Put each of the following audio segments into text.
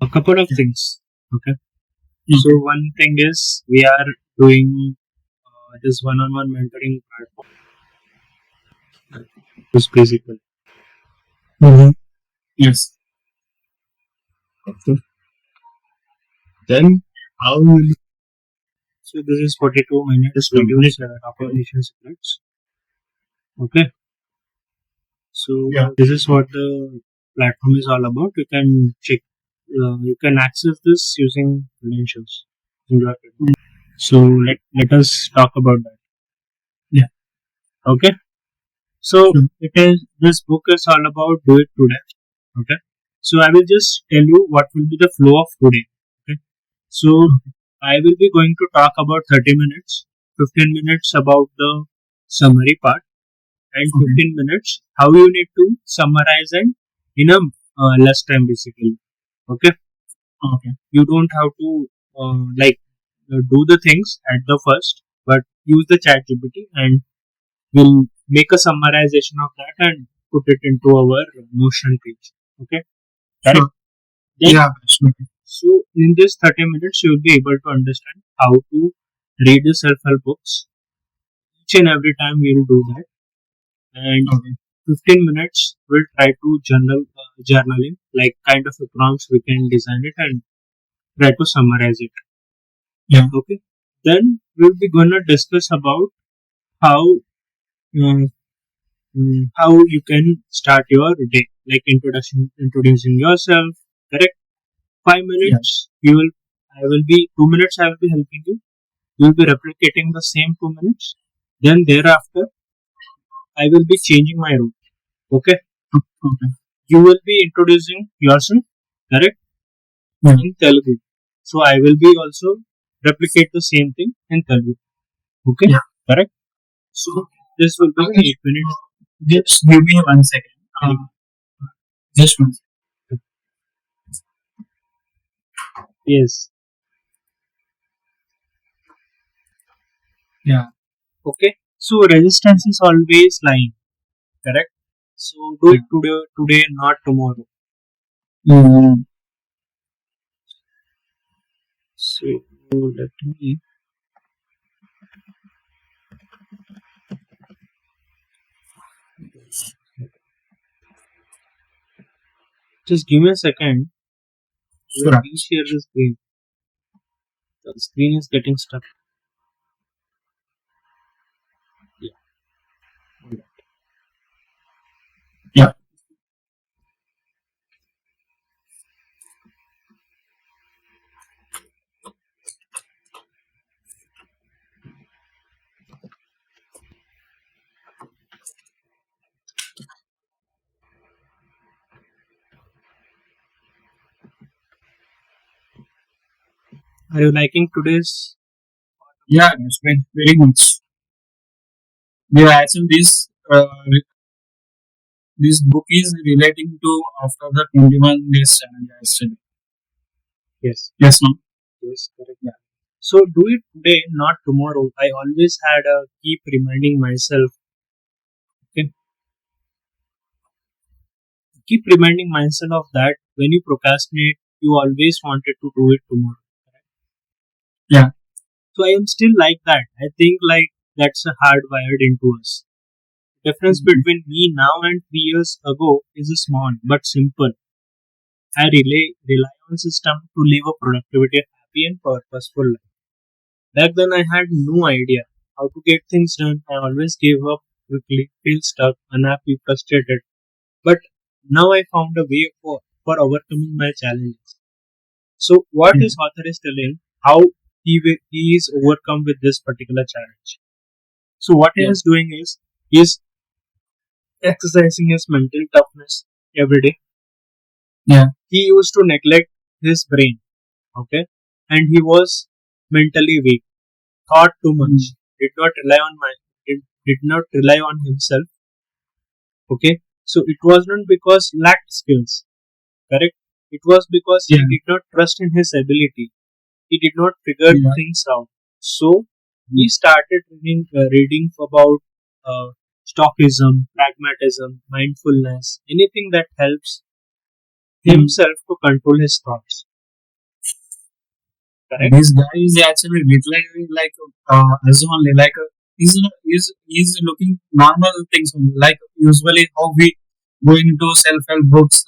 a couple of things. Okay. So Okay. one thing is we are doing this one-on-one mentoring platform. Is basically. Mm-hmm. Yes. Okay. Then how will So this is 42 minutes reduce opposition secrets. Okay. So yeah. this is what the platform is all about. You can check. You can access this using credentials. In your credentials. So let us talk about that. Yeah. Okay. So Sure. it is this book is all about do it today. Okay. So I will just tell you what will be the flow of today. Okay. So I will be going to talk about 30 minutes, 15 minutes about the summary part, and Okay. 15 minutes how you need to summarize and in a less time basically. Okay. Okay. You don't have to do the things at the first, but use the chat GPT and we'll make a summarization of that and put it into our Notion page. Okay. Correct. Sure. Then, Yeah. Sure. so in this 30 minutes, you will be able to understand how to read the self-help books. Each and every time we'll do that. And Okay. 15 minutes, we'll try to journaling, like kind of a prompts we can design it and try to summarize it. Yeah. Okay. Then we'll be gonna discuss about how uh, how you can start your day, like introducing yourself. Correct. 5 minutes. You will. I will be 2 minutes. I will be helping you. You will be replicating the same 2 minutes. Then thereafter, I will be changing my route. Okay. Okay. You will be introducing yourself. Correct. Yeah. In Telugu. So I will be also replicate the same thing in Telugu. Okay. Yeah. Correct. So this will be Okay. 8 minutes. Just give me 1 second. Just 1 second. Yes. Yeah. Okay. So resistance is always lying. Correct. So do it today, not tomorrow. Mm-hmm. So let me just give me a second. Sure. Let me share the screen. The screen is getting stuck. Yeah. Yeah. Are you liking today's? Yeah. It's very, very much. We are actually this book is relating to after the 21 days challenge yesterday. Yes. Yes. No. Yes. Correct. Yeah. So do it today, not tomorrow. I always had a keep reminding myself. Okay. Keep reminding myself of that. When you procrastinate, you always wanted to do it tomorrow. Yeah. So I am still like that. I think like that's a hardwired into us. Difference between me now and 3 years ago is small but simple. I rely on system to live a productivity, happy and purposeful life. Back then I had no idea how to get things done. I always gave up quickly, feel stuck, unhappy, frustrated. But now I found a way for overcoming my challenges. So what Yeah. this author is telling, how he is overcome with this particular challenge. So what he Yeah. is doing is exercising his mental toughness every day. Yeah. He used to neglect his brain, okay, and he was mentally weak, thought too much, Mm. did not rely on himself, okay. So it was not because lacked skills, correct. It was because he Yeah. did not trust in his ability. He did not figure Yeah. things out. So he started reading about stoicism, pragmatism, mindfulness, anything that helps Mm. himself to control his thoughts. Correct? This guy is actually literally like as only like he's looking normal things only. Like usually how we going to self help books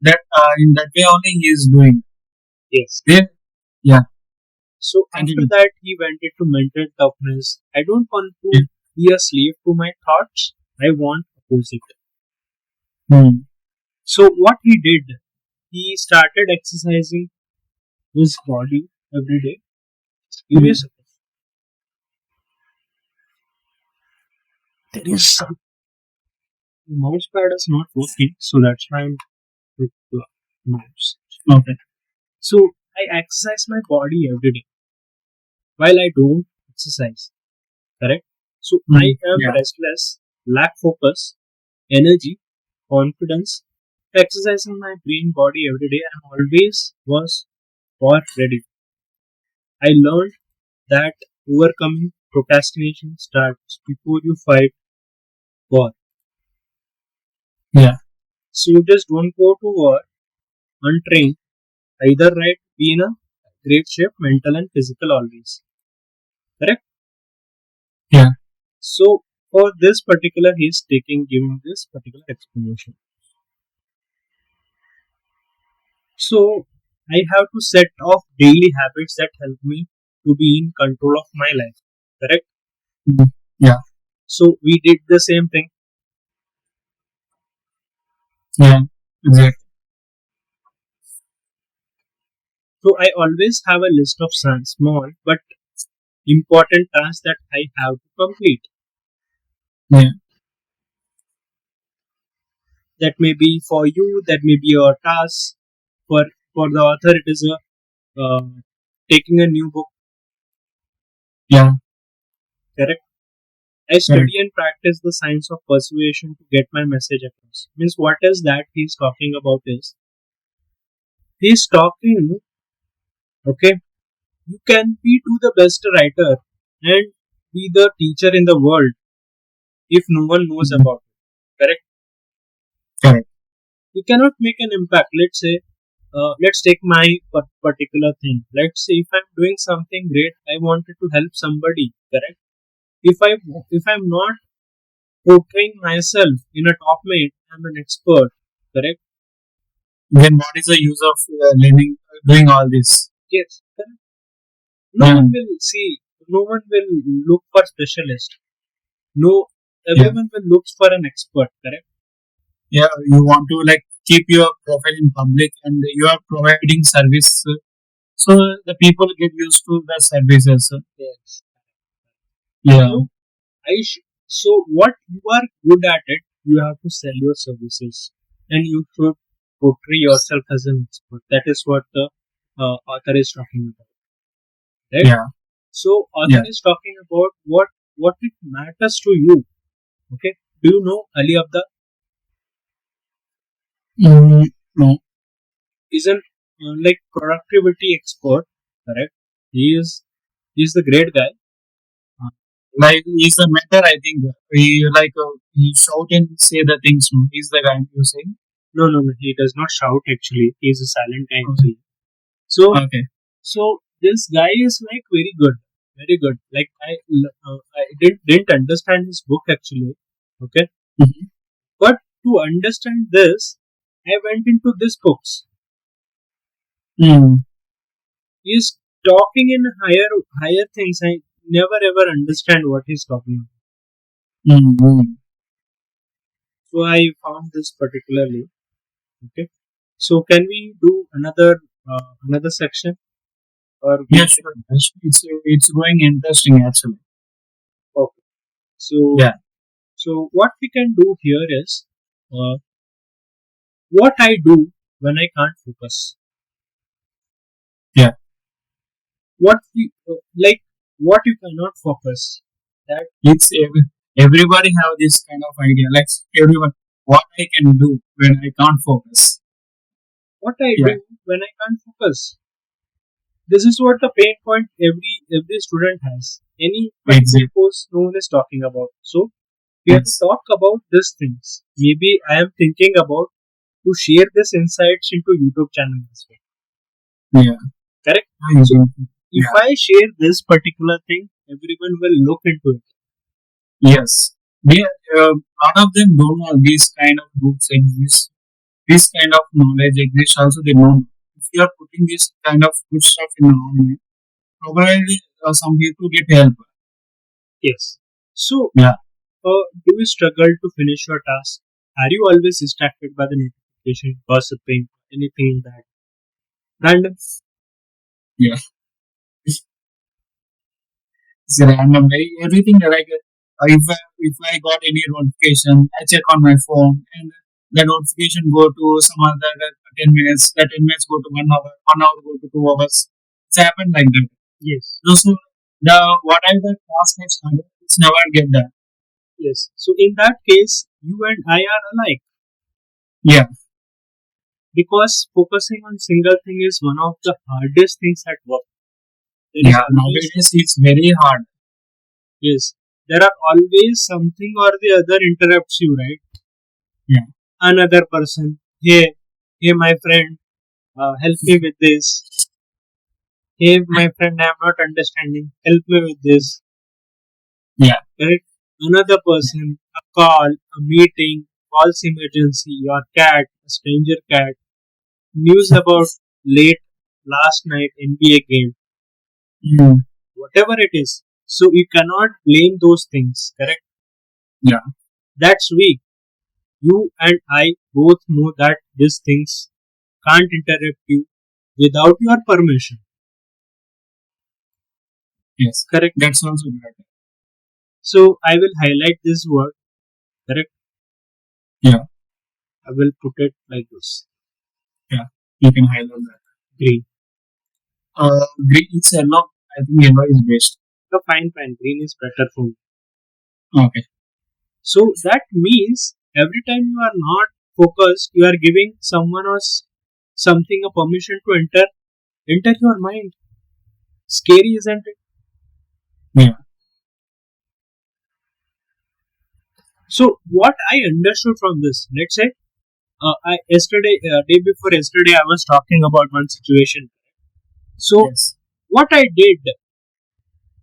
that in that way only he is doing. Yes. Yeah, yeah. So after Continue. that, he went into mental toughness. I don't want Yeah. to be a slave to my thoughts. I want opposite. Hmm. So what he did, he started exercising his body every day. Give me a Hmm. second. There is some mouse pad is not working, so that's why I'm with the mouse. Okay. So I exercise my body every day while I don't exercise. Correct. So Hmm. I am Yeah. restless, lack focus, energy, confidence. Exercising my brain body every day, I'm always was or ready. I learned that overcoming procrastination starts before you fight war. Yeah. So you just don't go to war untrained. Either right, be in a great shape, mental and physical always. Correct? Yeah. So for this particular, he's giving this particular explanation. So I have to set off daily habits that help me to be in control of my life. Correct? Hmm. Yeah. So we did the same thing. Yeah. Exactly. So I always have a list of small but important tasks that I have to complete. Yeah. That may be for you, that may be your task. For the author, it is a taking a new book. Yeah. Correct. I Correct. study and practice the science of persuasion to get my message across. Means what is that he's talking about is he's talking. Okay, you can be to the best writer and be the teacher in the world if no one knows Hmm. about it. Correct. Correct. You cannot make an impact. Let's say, let's take my particular thing. Let's say if I'm doing something great, I wanted to help somebody. Correct. If I if I'm not portraying myself in a top mate, I'm an expert. Correct. Then what is the use of living doing all this? Yes. Correct. No Yeah. one will see. No one will look for specialist. No, Yeah. everyone will look for an expert. Correct. Yeah. You want to like keep your profile in public and you are providing service. So the people get used to the services. Yes. Yeah. So so what you are good at it, you have to sell your services, and you should portray yourself as an expert. That is what the author is talking about, right? Yeah. So Yeah. author is talking about what it matters to you. Okay, do you know Ali Abda Mm, no. is an like productivity expert, correct? He is the great guy. Like he's the mentor, I think. He like he shout and say the things. No? He's the guy you say. No, no, no. He does not shout. Actually, he is a silent guy. Okay. Actually, so Okay. so this guy is like very good, very good. Like I didn't understand his book actually. Okay, Mhm. but to understand this, I went into this books. Mm. He's talking in higher things. I never ever understand what he's talking about. Mm. Mm. So I found this particularly. Okay. So can we do another section or we Yeah, sure. It's going interesting actually. okay. So Yeah. so what we can do here is uh, what I do when I can't focus. Yeah. What we like what you cannot focus. That It's everybody have this kind of idea. Like everyone, what I can do when I can't focus. what I Yeah. do when I can't focus. This is what the pain point every student has. Any particular Exactly. course no one is talking about. So we have to Yes. talk about these things. Maybe I am thinking about to share this insights into YouTube channel as well. Yeah. Correct? I So agree. If Yeah. I share this particular thing, everyone will look into it. Yes. They, lot of them don't know these kind of books exist. This kind of knowledge exists. Also, they know if you are putting this kind of good stuff in online, probably some people get help. Yes. So, Yeah. do you struggle to finish your task? Are you always distracted by the notification, gossiping, anything that random? Yeah. It's random. Everything like if I got any notification, I check on my phone and the notification go to some other 10 minutes. The 10 minutes go to 1 hour. 1 hour go to 2 hours. It's happened like that. Yes. So the whatever task I started, it's never get done. Yes. So, in that case, you and I are alike Yeah. because focusing on single thing is one of the hardest things at work. There is Yeah. always, Nowadays it's very hard. yes, there are always something or the other interrupts you, right? Yeah. Another person, hey, my friend, help me with this. Hey, my friend, I am not understanding. Help me with this. Yeah. Correct? Another person, a call, a meeting, false emergency, your cat, a stranger cat, news about late last night NBA game, Mm. whatever it is. So you cannot blame those things, correct? Yeah. That's weak. You and I both know that these things can't interrupt you without your permission, Yes. correct? That's also bad. So I will highlight this word, correct? Yeah. I will put it like this. Yeah. You can highlight that. Green. Green is yellow. I think yellow is best. So fine. Green is better for me. Okay. So that means every time you are not focused, you are giving someone or something a permission to enter your mind. Scary, isn't it? Yeah. So what I understood from this, let's say, I yesterday, day before yesterday, I was talking about one situation. So Yes. what I did,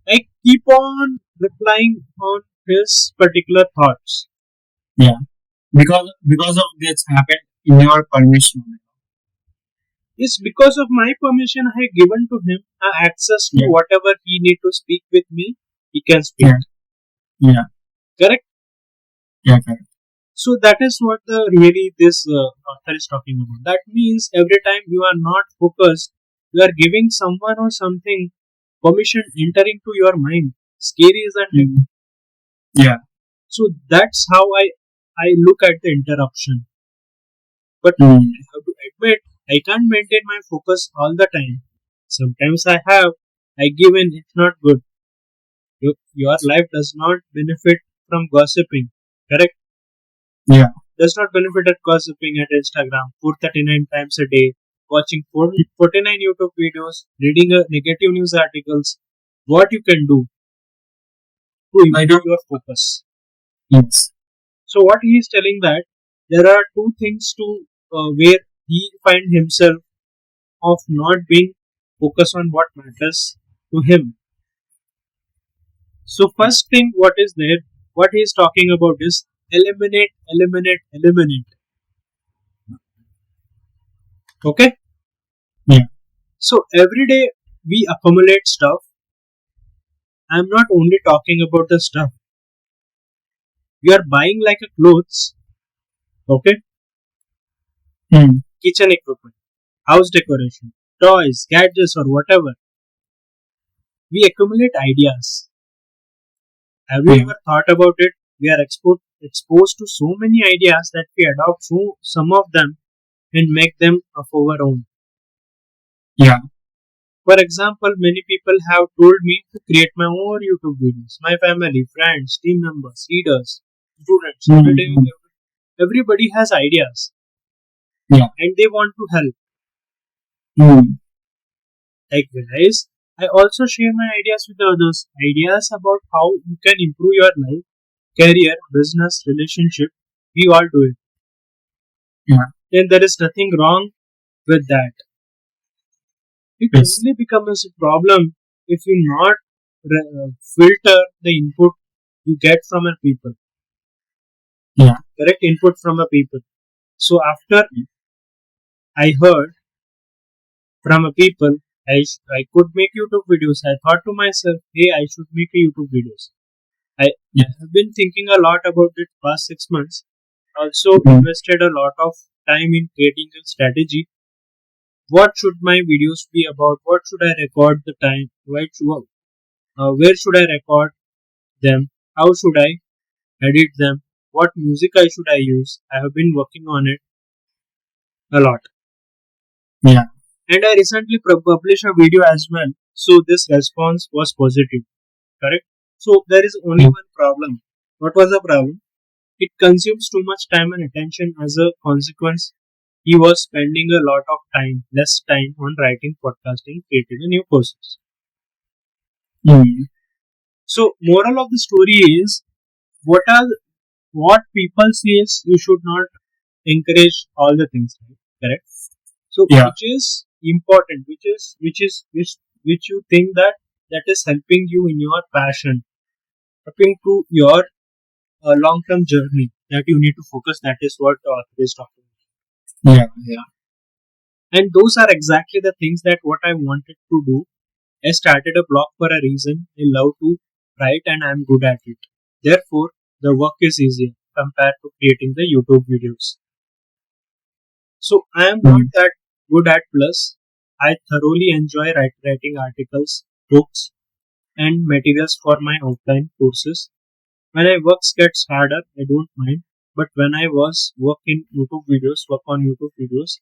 I keep on replying on his particular thoughts. Yeah. Because of this happened in your permission. It's because of my permission I have given to him access to Yeah. whatever he need to speak with me. He can speak. Yeah. Yeah. Correct. Yeah. Correct. So that is what the really this author is talking about. That means every time you are not focused, you are giving someone or something permission entering to your mind. Scary, isn't it? Mm. Yeah. So that's how I look at the interruption. But Mm. I have to admit, I can't maintain my focus all the time. Sometimes I have. I give in. It's not good. Your life does not benefit from gossiping. Correct? Yeah. Does not benefit at gossiping at Instagram 439 times a day, watching 49 YouTube videos, reading a negative news articles. What you can do to I improve don't. your focus. Yes. So what he is telling that there are two things to where he find himself of not being focused on what matters to him. So first thing what is there, what he is talking about is eliminate. Okay? Yeah. So every day we accumulate stuff. I'm not only talking about the stuff. You are buying like a clothes, okay? Mm. Kitchen equipment, house decoration, toys, gadgets or whatever. We accumulate ideas. Have you Yeah. ever thought about it? We are exposed to so many ideas that we adopt some of them and make them of our own. Yeah. For example, many people have told me to create my own YouTube videos. My family, friends, team members, readers, students, Mm. everybody has ideas Yeah. and they want to help. Mm. Like guys, I also share my ideas with others. Ideas about how you can improve your life, career, business, relationship. We all do it. Yeah. Then there is nothing wrong with that. It Yes. only becomes a problem if you not filter the input you get from a people, Yeah. correct input from a people. So after I heard from a people, I could make YouTube videos. I thought to myself, hey, I should make a YouTube videos. I Yeah. have been thinking a lot about it past 6 months. Also Mhm. invested a lot of time in creating a strategy. What should my videos be about? What should I record the time? Where should I record them? How should I edit them? What music I should I use? I have been working on it a lot. Yeah. And I recently published a video as well. So this response was positive. Correct? So there is only one problem. What was the problem? It consumes too much time and attention. As a consequence, he was spending a lot of time, less time on writing, podcasting, creating a new courses. Mm. So moral of the story is what people say is you should not encourage all the things, right? Correct? So Yeah. which is important, which you think that is helping you in your passion, helping to your long term journey that you need to focus. That is what author is talking about. Yeah. Yeah. And those are exactly the things that what I wanted to do. I started a blog for a reason. I love to write and I'm good at it. Therefore, the work is easier compared to creating the YouTube videos. So I am not Mm. that good at plus. I thoroughly enjoy writing articles, books, and materials for my offline courses. When I work gets harder, I don't mind. But when I was work on YouTube videos,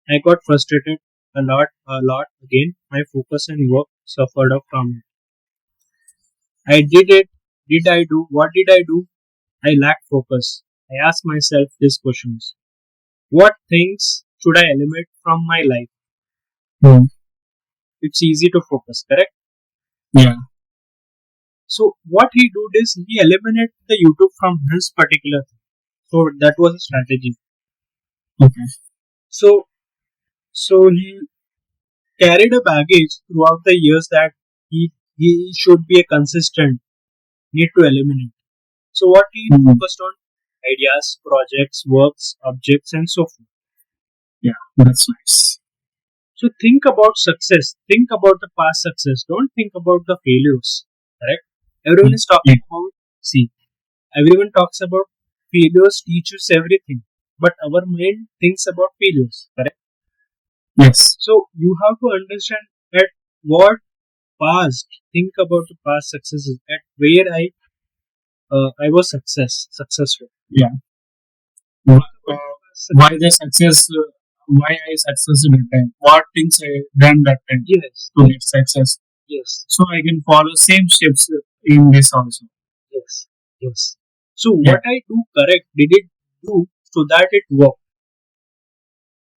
I got frustrated a lot. Again, my focus and work suffered from it. I did it. Did I do? What did I do? I lacked focus. I asked myself these questions. What things should I eliminate from my life? Mm. It's easy to focus, correct? Yeah. So what he did is he eliminated the YouTube from his particular thing. So that was a strategy. Okay. So so he carried a baggage throughout the years that he should be a consistent, need to eliminate. So what he Mm. focused on ideas, projects, works, objects, and so forth. Yeah. That's nice. So think about success. Think about the past success. Don't think about the failures. Correct? Everyone is talking about see. Everyone talks about failures teaches everything, but our mind thinks about failures. Correct? Yes. So you have to understand at what past. Think about the past successes. At where I was successful. Yeah. Think Wh- about Uh, the past success. why the success? Why I success that time? What things I done that time Yes, to get success? yes, So I can follow same steps in this also. yes, yes. So Yeah. what I do correct, did it do so that it worked?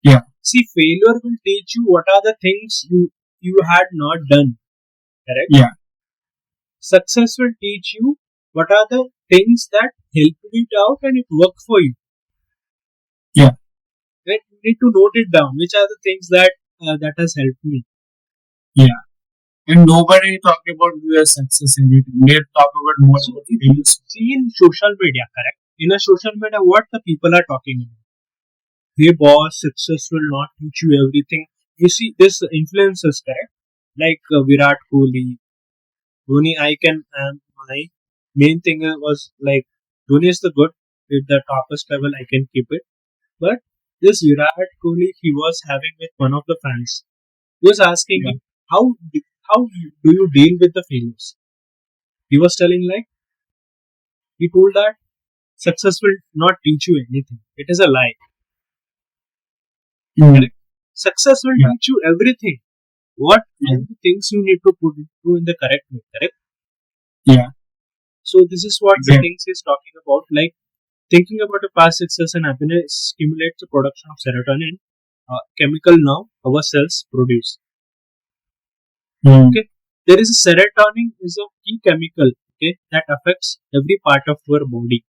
Yeah. See, failure will teach you what are the things you had not done. Correct. Yeah. Success will teach you what are the things that helped it out and it worked for you. Yeah. Right? You need to note it down. Which are the things that has helped me. Yeah. And nobody talk about their success every time. They talk about more So about if you failures. see in social media, correct? In a social media, what the people are talking about? Hey boss, success will not teach you everything. You see this influencers, correct? Like Virat Kohli, Dhoni. My main thing was like Dhoni is the good at the toppest level. I can keep it, but this Virat Kohli, he was having with one of the fans. He was asking Yeah. him how do you deal with the failures? He was telling like he told that success will not teach you anything. It is a lie. Mm. Correct? Success will Yeah. teach you everything. What Yeah. are the things you need to put into in the correct way, correct? Yeah. So this is what the Yeah. things he's talking about. Like thinking about a past success and happiness stimulates the production of serotonin, chemical now our cells produce. Mm. Okay, there is a serotonin is a key chemical. Okay, that affects every part of our body.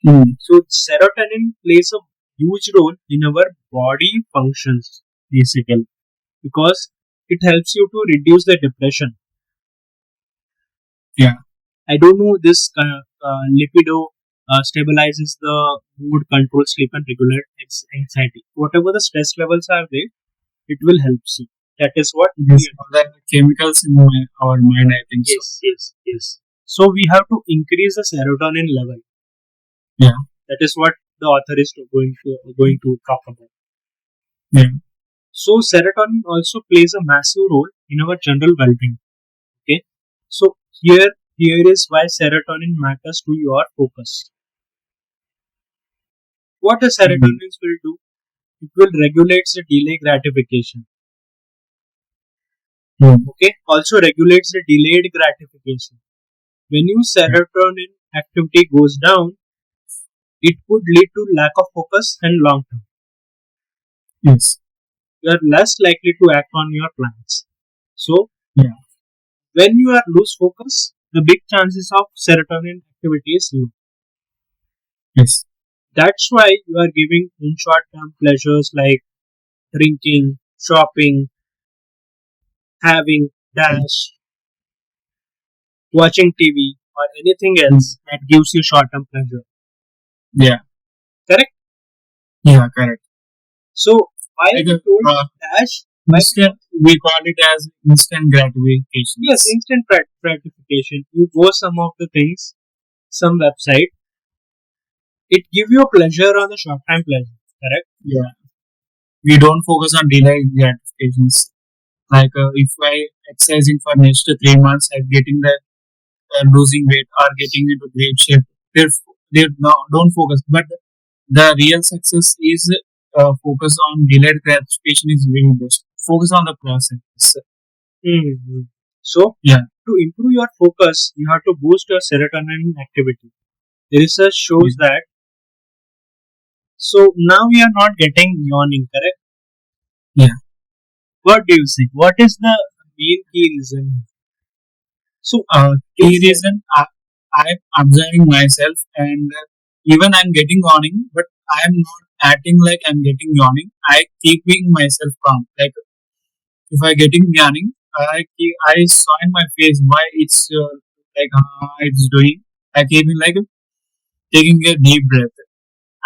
Mm. So serotonin plays a huge role in our body functions basically because it helps you to reduce the depression. Yeah. I don't know this lipido stabilizes the mood, control sleep, and regulate anxiety. Whatever the stress levels are there, it will help you. That is what Yes, all the chemicals in our mind, I think so. yes. So we have to increase the serotonin level. Yeah. That is what the author is going to talk about. Yeah. So serotonin also plays a massive role in our general well-being. Okay. So here is why serotonin matters to your focus. What a serotonin will do? It will regulate the delay gratification. Okay. Also regulates the delayed gratification. When your serotonin activity goes down, it could lead to lack of focus and long term. Yes. You are less likely to act on your plans. So Yeah. when you are lose focus, the big chances of serotonin activity is low. Yes. That's why you are giving in short term pleasures like drinking, shopping, having dash, watching TV, or anything else that gives you short term pleasure. Yeah. Correct? Yeah. Correct. So why Like we told dash? Why instant, we call it as instant gratification. yes, instant gratification. You go some of the things, some website, it give you a pleasure on the short time pleasure. Correct? Yeah. We don't focus on delayed gratifications. Like if I exercising for next 3 months, I'm getting the losing weight or getting into great shape. They no, don't focus. But the real success is focus on delayed gratification is very best. Focus on the process. Hmm. So Yeah. to improve your focus, you have to boost your serotonin activity. The research shows that. So now we are not getting yawning, correct? Yeah. What do you say? What is the main key reason? So Key reason I'm observing myself and even I'm getting yawning, but I'm not acting like I'm getting yawning. I keeping myself calm. Like if I getting yawning, I saw in my face why it's like it's doing. I keep in like taking a deep breath.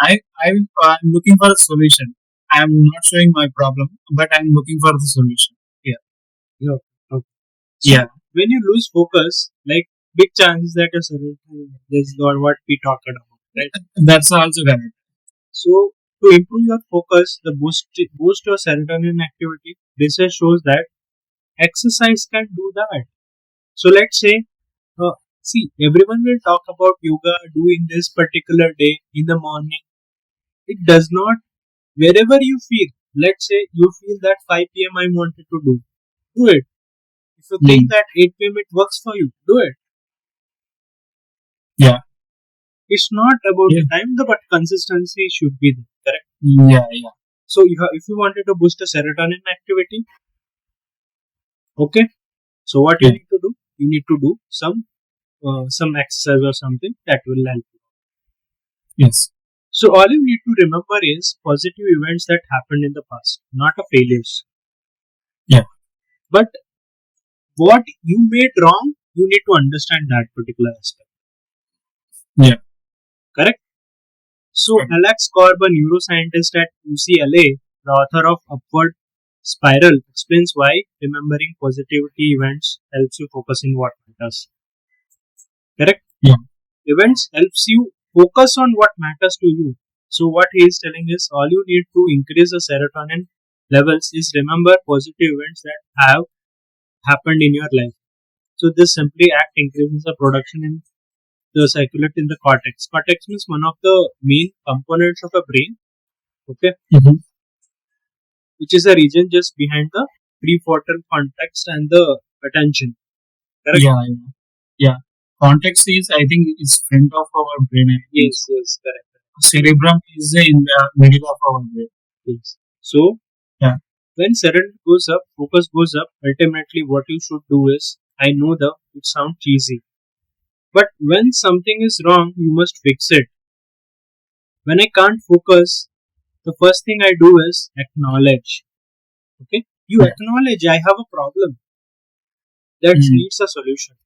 I'm looking for a solution. I'm not showing my problem, but I'm looking for the solution. Yeah. yeah. Okay. So Yeah. when you lose focus, like big chances that your serotonin is not what we talked about, right? That's also correct. So to improve your focus, the boost your serotonin activity. Research shows that exercise can do that. So let's say, see, everyone will talk about yoga doing this particular day in the morning. It does not. Wherever you feel, let's say you feel that 5 p.m. I wanted to do it. If you think that 8 p.m. it works for you, do it. Yeah. It's not about Yeah. the time, but consistency should be there. Correct. Yeah. Yeah. So if you wanted to boost the serotonin activity, okay. So what you Yeah. need to do? You need to do some exercise or something that will help you. Yes. So all you need to remember is positive events that happened in the past, not a failures. Yeah. But what you made wrong, you need to understand that particular aspect. Yeah. Correct? So Alex Korb, a neuroscientist at UCLA, the author of Upward Spiral, explains why remembering positivity events helps you focus in what matters. Correct? Yeah. Events helps you focus on what matters to you. So what he is telling is all you need to increase the serotonin levels is remember positive events that have happened in your life. So this simply act increases the production in the circulate in the cortex. Cortex means one of the main components of a brain, okay, Mm-hmm. which is a region just behind the prefrontal cortex and the attention. Correct? Yeah. Yeah. Yeah. Context is, I think, is front of our brain. I think Yes, so. yes, correct. Cerebrum is in the middle of our brain. Yes. So Yeah. when serotonin goes up, focus goes up. Ultimately, what you should do is, I know the it sounds cheesy, but when something is wrong, you must fix it. When I can't focus, the first thing I do is acknowledge. Okay, you Yeah. acknowledge I have a problem that Mm. needs a solution.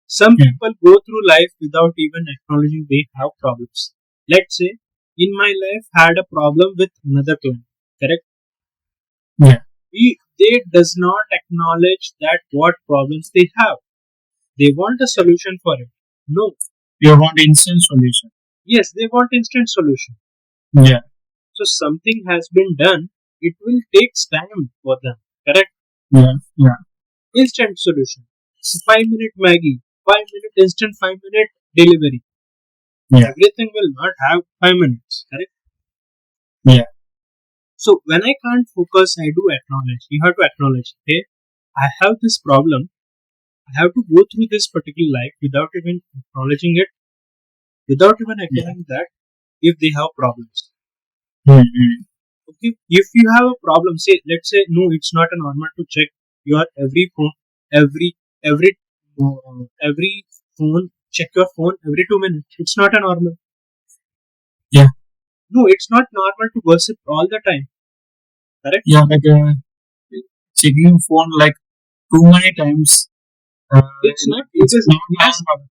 Some Yeah. people go through life without even acknowledging they have problems. Let's say, in my life, had a problem with another client. Correct? Yeah. They does not acknowledge that what problems they have. They want a solution for it. No. You want instant solution. Yes, they want instant solution. Yeah. So something has been done. It will take time for them. Correct? Yeah. Yeah. Instant solution. 5 minute Maggie. 5 minute instant 5 minute delivery. Yeah. Everything will not have 5 minutes. Correct? Yeah. So when I can't focus, I do acknowledge. You have to acknowledge. Hey, I have this problem. I have to go through this particular life without even acknowledging it, without even Yeah. acknowledging that if they have problems. Mm-hmm. Okay, if you have a problem, say let's say no, it's not a normal to check your every phone, every every every phone. Check your phone every 2 minutes. It's not a normal. Yeah. No, it's not normal to gossip all the time. Correct? Yeah. Like checking phone like too many times. It's not. It It's is. not Yes, normal.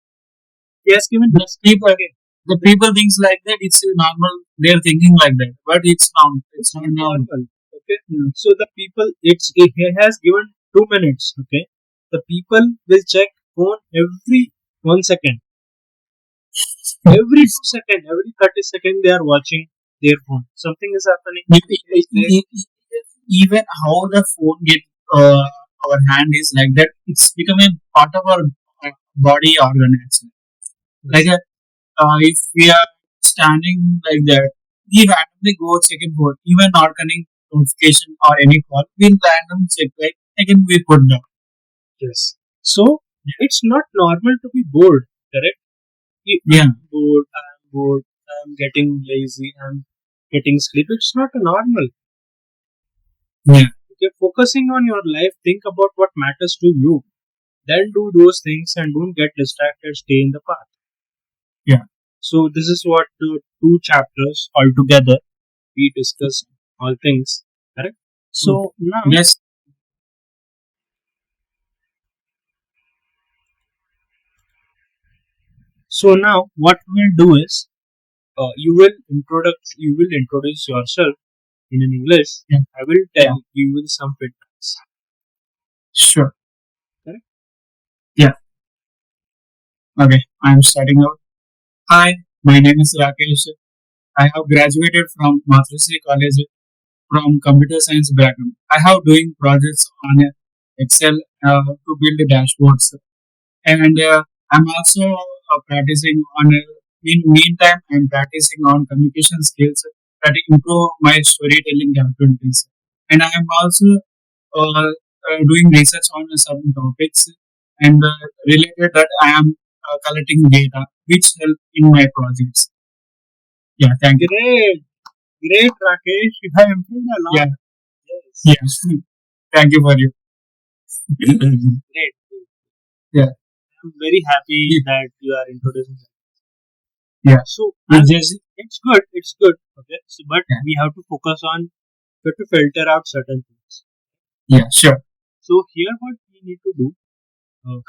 he has given. The people thinks like that. It's normal. They're thinking like that, but it's not. It's It's not not normal. normal. Okay. Yeah. So the people, he has given 2 minutes. Okay. The people will check phone every 1 second, every 2 second, every 30 seconds they are watching their phone. Something is happening. Yes, they, Even how the phone get our hand is like that. It's become a part of our body organ actually. Like if we are standing like that, we randomly go check it phone, even not getting notification or any call. We'll random check like again we put down. yes. So it's not normal to be bored. Correct. Yeah. I'm bored. I'm bored. I'm getting lazy. I'm getting sleep. It's not a normal. Yeah. Okay. Focusing on your life. Think about what matters to you. Then do those things and don't get distracted. Stay in the path. Yeah. So this is what the two chapters altogether we discuss all things. Correct. So now, Yes. what we'll do is you will introduce yourself in an English. Yeah. I will Yeah. tell you with some feedbacks. Sure. Correct. Yeah. Okay. I'm starting out. Hi. My name is Rakesh. I have graduated from Mathursi College from computer science background. I have doing projects on Excel to build dashboards, and I'm also practicing on. In meantime, I'm practicing on communication skills that improve my storytelling capabilities, and I am also doing research on certain topics and related that I am collecting data which help in my projects. Yeah, thank you. Great, great, Rakesh. You have improved a lot. Yeah, Yes. yeah. Thank you for you. Great. Yeah, I'm very happy that you are introducing. yeah. So It's just it's good. It's good. Okay. So, but yeah, we have to focus on. We have to filter out certain things. yeah, sure. So here, what we need to do.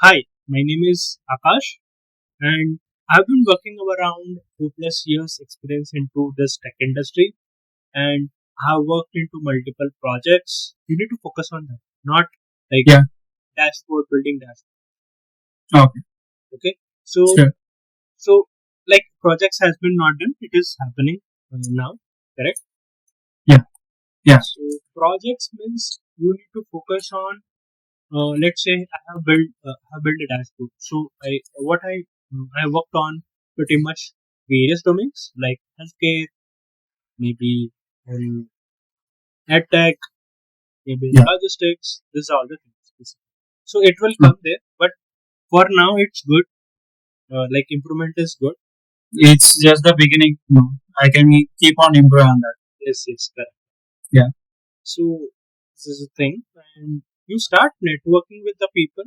Hi, my name is Akash, and I've been working around 4+ years experience into this tech industry, and have worked into multiple projects. You need to focus on that, not like Yeah, dashboard building dashboard. okay, Okay, so sure. so like projects has been not done, it is happening now. Correct. Yeah, yeah, So projects means you need to focus on. Let's say I have built a dashboard. So I worked on pretty much various domains like healthcare, maybe um, edtech, maybe yeah. logistics. These are all the things. So it will Mm. come there, but for now it's good. Like improvement is good. It's just the beginning. No, I can keep on improving on that. Yes, yes, correct. Yeah, So this is a thing, and you start networking with the people,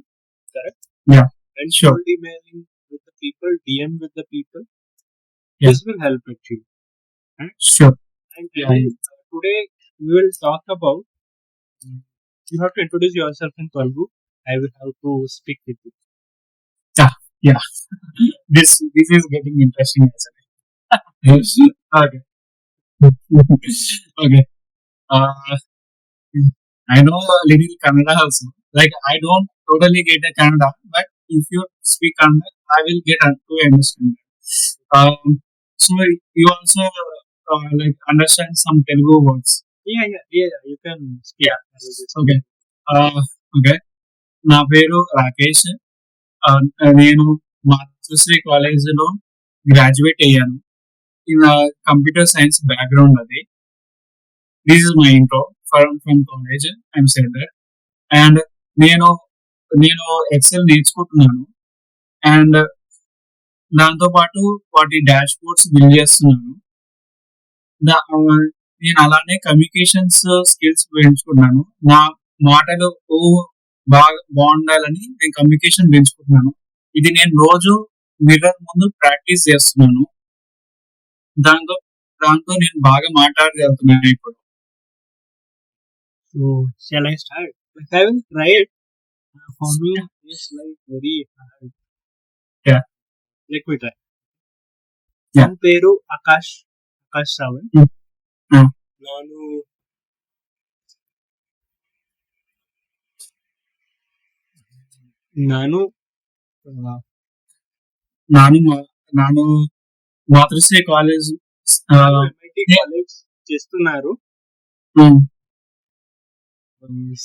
correct? yeah, And sure. cold emailing with the people, DM with the people. Yeah, This will help actually. Right? sure. And Yeah, today we will talk about. mm, You have to introduce yourself in Telugu. I will have to speak with you. yeah. Yeah, this is getting interesting actually. Okay. Okay. Uh, I know a little Kannada also. Like I don't totally get a Kannada, but if you speak Kannada, I will get to understand. So you also like understand some Telugu words. Yeah. You can speak Yeah. a little bit. Okay. Okay. నా పేరు రాకేష్. నేను మాతృశ్రీ కాలేజీలో graduate అయ్యాను. In computer science background అది. This is my intro from college. I'm said that. And నేను నేను XL నేర్చుకుంటున్నాను. And దాంతో పాటు వాటి డాష్ బోర్డ్స్ బిల్డ్ చేస్తున్నాను. నేను అలానే కమ్యూనికేషన్స్ స్కిల్స్ పెంచుకున్నాను. నా మాటలు బాగా బాగుండాలని నేను కమ్యూనికేషన్ పెంచుకుంటున్నాను. ఇది నేను రోజు మిర్రర్ ముందు ప్రాక్టీస్ చేస్తున్నాను. దాంతో దాంతో నేను బాగా మాట్లాడగలుగుతున్నాను ఇప్పుడు. So shall I start? Like I will try it. For me, it's like very hard. Yeah. Let me try. Yeah. ನನ್ನ పేరు ಆಕಾಶ್ ಸಾವಂತ್. Hmm. ನಾನು ನಾನು ನಾನು ನಾನು మాతృశ్రీ కాలేజ్ MIT కాలేజ్ చేస్తున్నారు.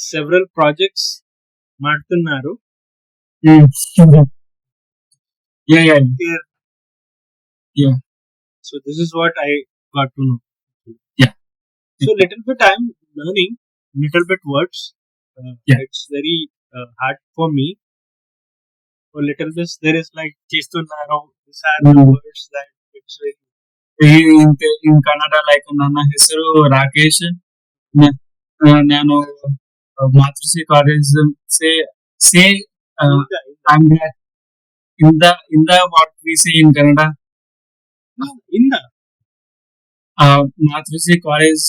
సెవరల్ ప్రాజెక్ట్స్ ಮಾಡ್తున్నారు. So this is what I got to know. Yeah. So little bit I'm learning little bit words. Yeah. It's very hard for me. For little bit there is like చేస్తున్నారు. These are the words that it's very in Kannada like ನನ್ನ ಹೆಸರು ರಾಕೇಶ್. ನಾನು Matrushri college say I'm in the what we say in Kannada. Matrushri college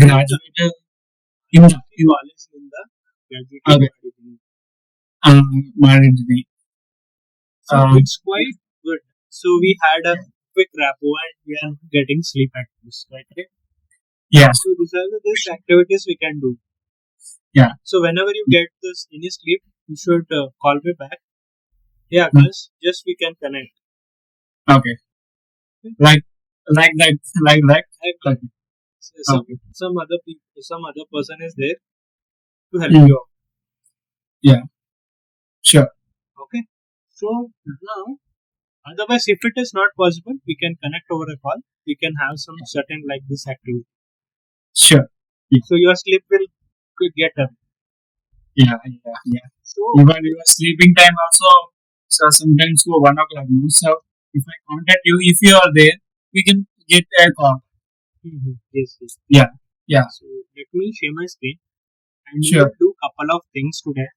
graduate ಕಾಲೇಜಿನಿಂದ graduate ಮಾಡಿದ್ದೀನಿ. So it's quite good. So we had a quick rapport and we are getting sleep at this, right? Yeah. So these are these activities we can do. Yeah. So whenever you get this any sleep, you should call me back. Yeah, because just we can connect. Okay. Like that. Okay. So some other people, some other person is there to help you out. Yeah. Sure. Okay. So now, otherwise, if it is not possible, we can connect over a call. We can have some certain like this activity. Sure. Yeah. So your sleep will get up. Yeah. So even your sleeping time also, so sometimes go 1 o'clock. So if I contact you, if you are there, we can get a call. Yes. Yeah. So let me share my screen and Sure. we'll do couple of things today.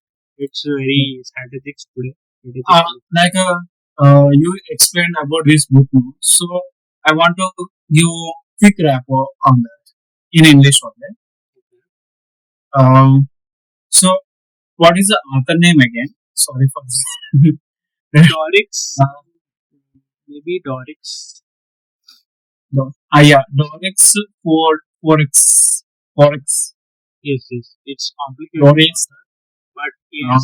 It's very strategic today. Like you explained about this book now, so I want to give quick wrap on that in English only. So what is the author name again? Sorry for this. Dorix. Maybe Dorix. Yeah, Dorix Forex. Yes. It's complicated. Dorix. But yes.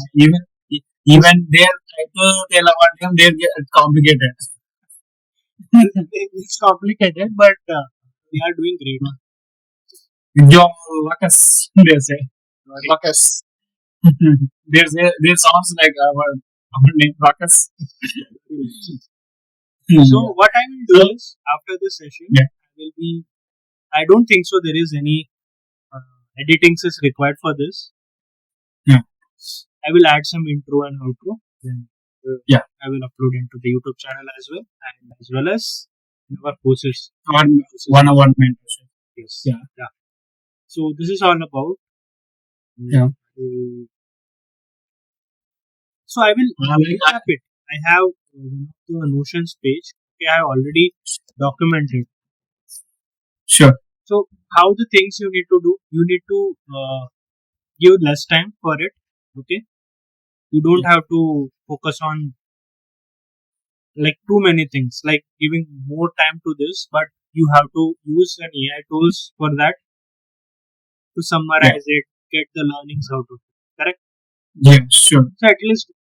Even their title tell about them, they get complicated. It's complicated, but we are doing great. John Lucas, they say. Lucas. There sounds like our name Lucas. So what I will do is after this session, I don't think so there is any editing is required for this. Yeah. I will add some intro and outro. Then I will upload into the YouTube channel as well, and as well as our courses. One-on-one mentorship. Yes. Yeah. So this is all about. Yeah. So I will recap it. I have one of the Notions page. Okay, I have already documented. Sure. So how the things you need to do? You need to give less time for it. Okay. You don't have to focus on like too many things, like giving more time to this, but you have to use an AI tools for that to Yeah. summarize it, get the learnings out of it. Correct? Yeah. Sure. So at least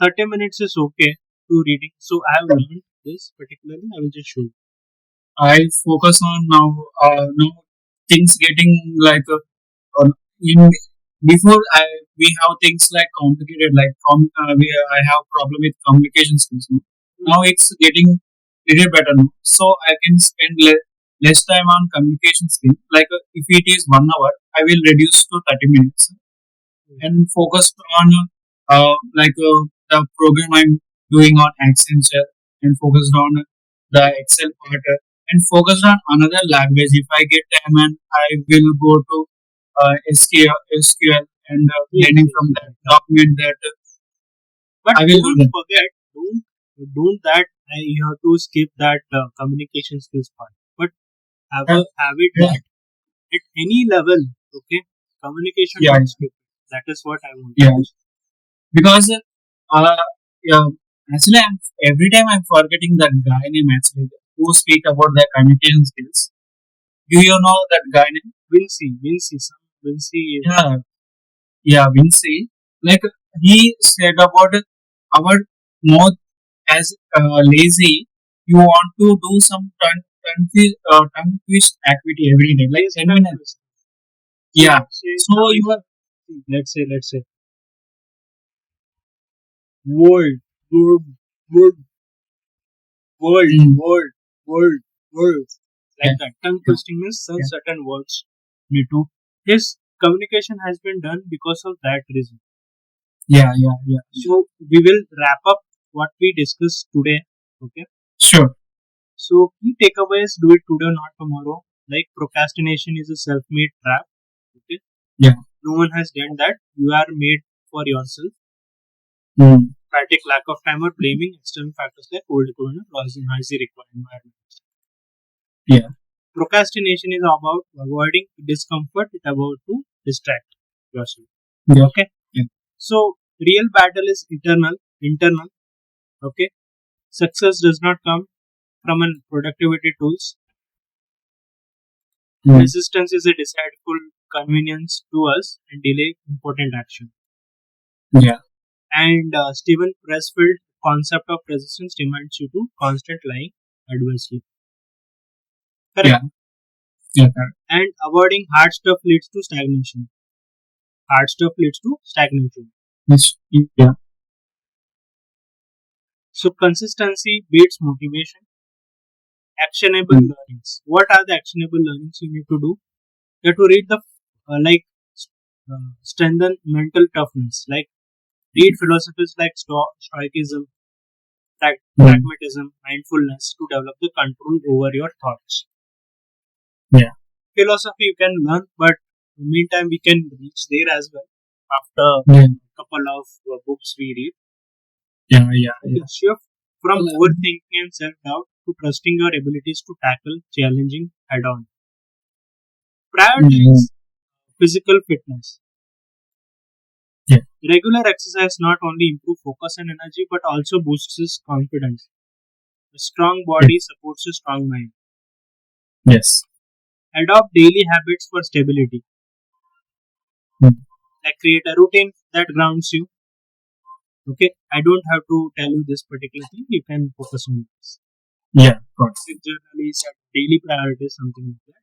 30 minutes is okay to reading. So I have learned this particularly. I will just show you. I focus on now things getting like in before we have things like complicated like I have problem with communication skills. No? Now it's getting little better now. So I can spend less time on communication skill. Like if it is 1 hour, I will reduce to 30 minutes and focus on the program I'm doing on Accenture and focused on the Excel part and focused on another language. If I get time and I will go to SQL and Yes, learning yes, from that yes. document that But I will do don't that. forget, don't that you have to skip that communication skills part. But Uh, have it yeah, that at any level, okay? Communication yeah, don't skip. That is what I want. yeah. Because yeah, actually, every time I'm forgetting that guy name actually who speak about the communication skills. Do you know that guy name? Vinci is Yeah, yeah, Vinci. Like he said about our mouth as lazy. You want to do some tongue twist activity every day, like yes, 10 minutes. so Yeah. let's say So you are. let's say world, world, world, world, Mm, world, world, world. yeah, Like that. Tongue yeah, twisting means some yeah, certain words need to. His communication has been done because of that reason. yeah, yeah, yeah. So we will wrap up what we discussed today. Okay. Sure. So key takeaways: do it today, not tomorrow. Like procrastination is a self-made trap. Okay. Yeah. No one has done that. You are made for yourself. Mm, Fatigue, lack of time, or blaming external factors like old equipment, noisy required environment. yeah. Procrastination is about avoiding discomfort. It's about to distract yourself. Yeah. Okay. Yeah. So real battle is internal. Okay. Success does not come from an productivity tools. Mm, Resistance is a deceitful convenience to us and delay important action. yeah. And Stephen Pressfield concept of resistance demands you to constant lying adversely. Correct. Yeah. Yeah. Correct. And avoiding hard stuff leads to stagnation. Hard stuff leads to stagnation. Yes, yeah. So consistency beats motivation. Actionable Mm, learnings. What are the actionable learnings you need to do? You have to read the like strengthen mental toughness. Like read philosophies like stoicism, mm, pragmatism, mindfulness to develop the control over your thoughts. yeah. Philosophy you can learn, but in the meantime we can reach there as well after Yeah. a couple of books we read. Yeah. Yeah. Yeah. Shift from overthinking and self-doubt to trusting your abilities to tackle challenging head-on. Mm, Prioritize physical fitness. yeah. Regular exercise not only improve focus and energy but also boosts confidence. A strong Yeah. body supports a strong mind. Yes. Adopt daily habits for stability. Mm, Like create a routine that grounds you. Okay, I don't have to tell you this particular thing. You can focus on this. yeah. Got it. Like generally set daily priorities, something like that.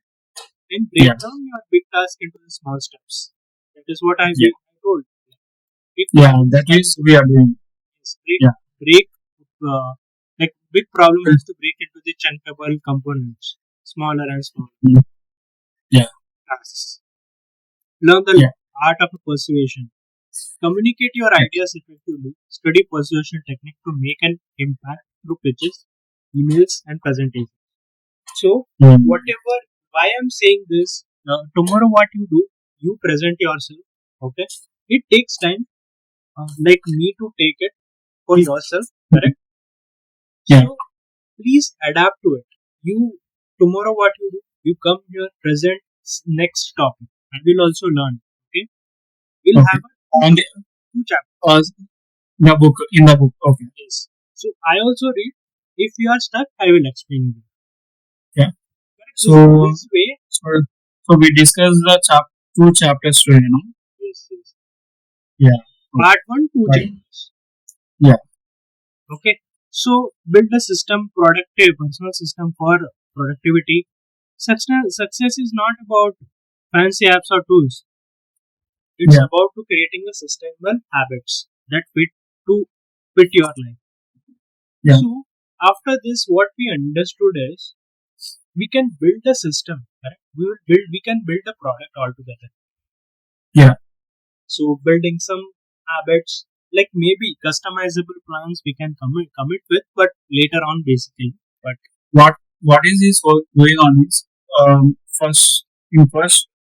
And Yeah. break down your big task into the small steps. That is what I Yeah. told. Big Yeah. problem That is is we are doing. Yeah. break like big problem is to break into the chunkable components, smaller and smaller Mm, yeah. tasks. Learn the Yeah. art of persuasion. Communicate your ideas effectively. Study persuasion technique to make an impact through pitches, emails, and presentations. So, Mm, whatever, why I'm saying this, tomorrow what you do, you present yourself, okay? It takes time, like me to take it for yourself, correct? yeah. So, please adapt to it. You, tomorrow what you do, you come here, present next topic, and we'll also learn, okay? We'll Okay. have On the two chapters. uh, the book in the book. Okay. Yes. So, I also read, If you are stuck, I will explain you. Yeah. This, So, this way, so, so we discussed the two chapters today, you know? yes, yes. Yeah. Part 1, 2 Right. chapters. Yeah. Okay. So build a system, productive personal system for productivity. Success is not about fancy apps or tools. It's Yeah. about to creating a sustainable habits that to fit your life. Yeah. So after this, what we understood is we can build a system. Correct? We can build a product altogether. Yeah. So building some habits, like maybe customizable plans we can commit with, but later on basically. But What is going on is, first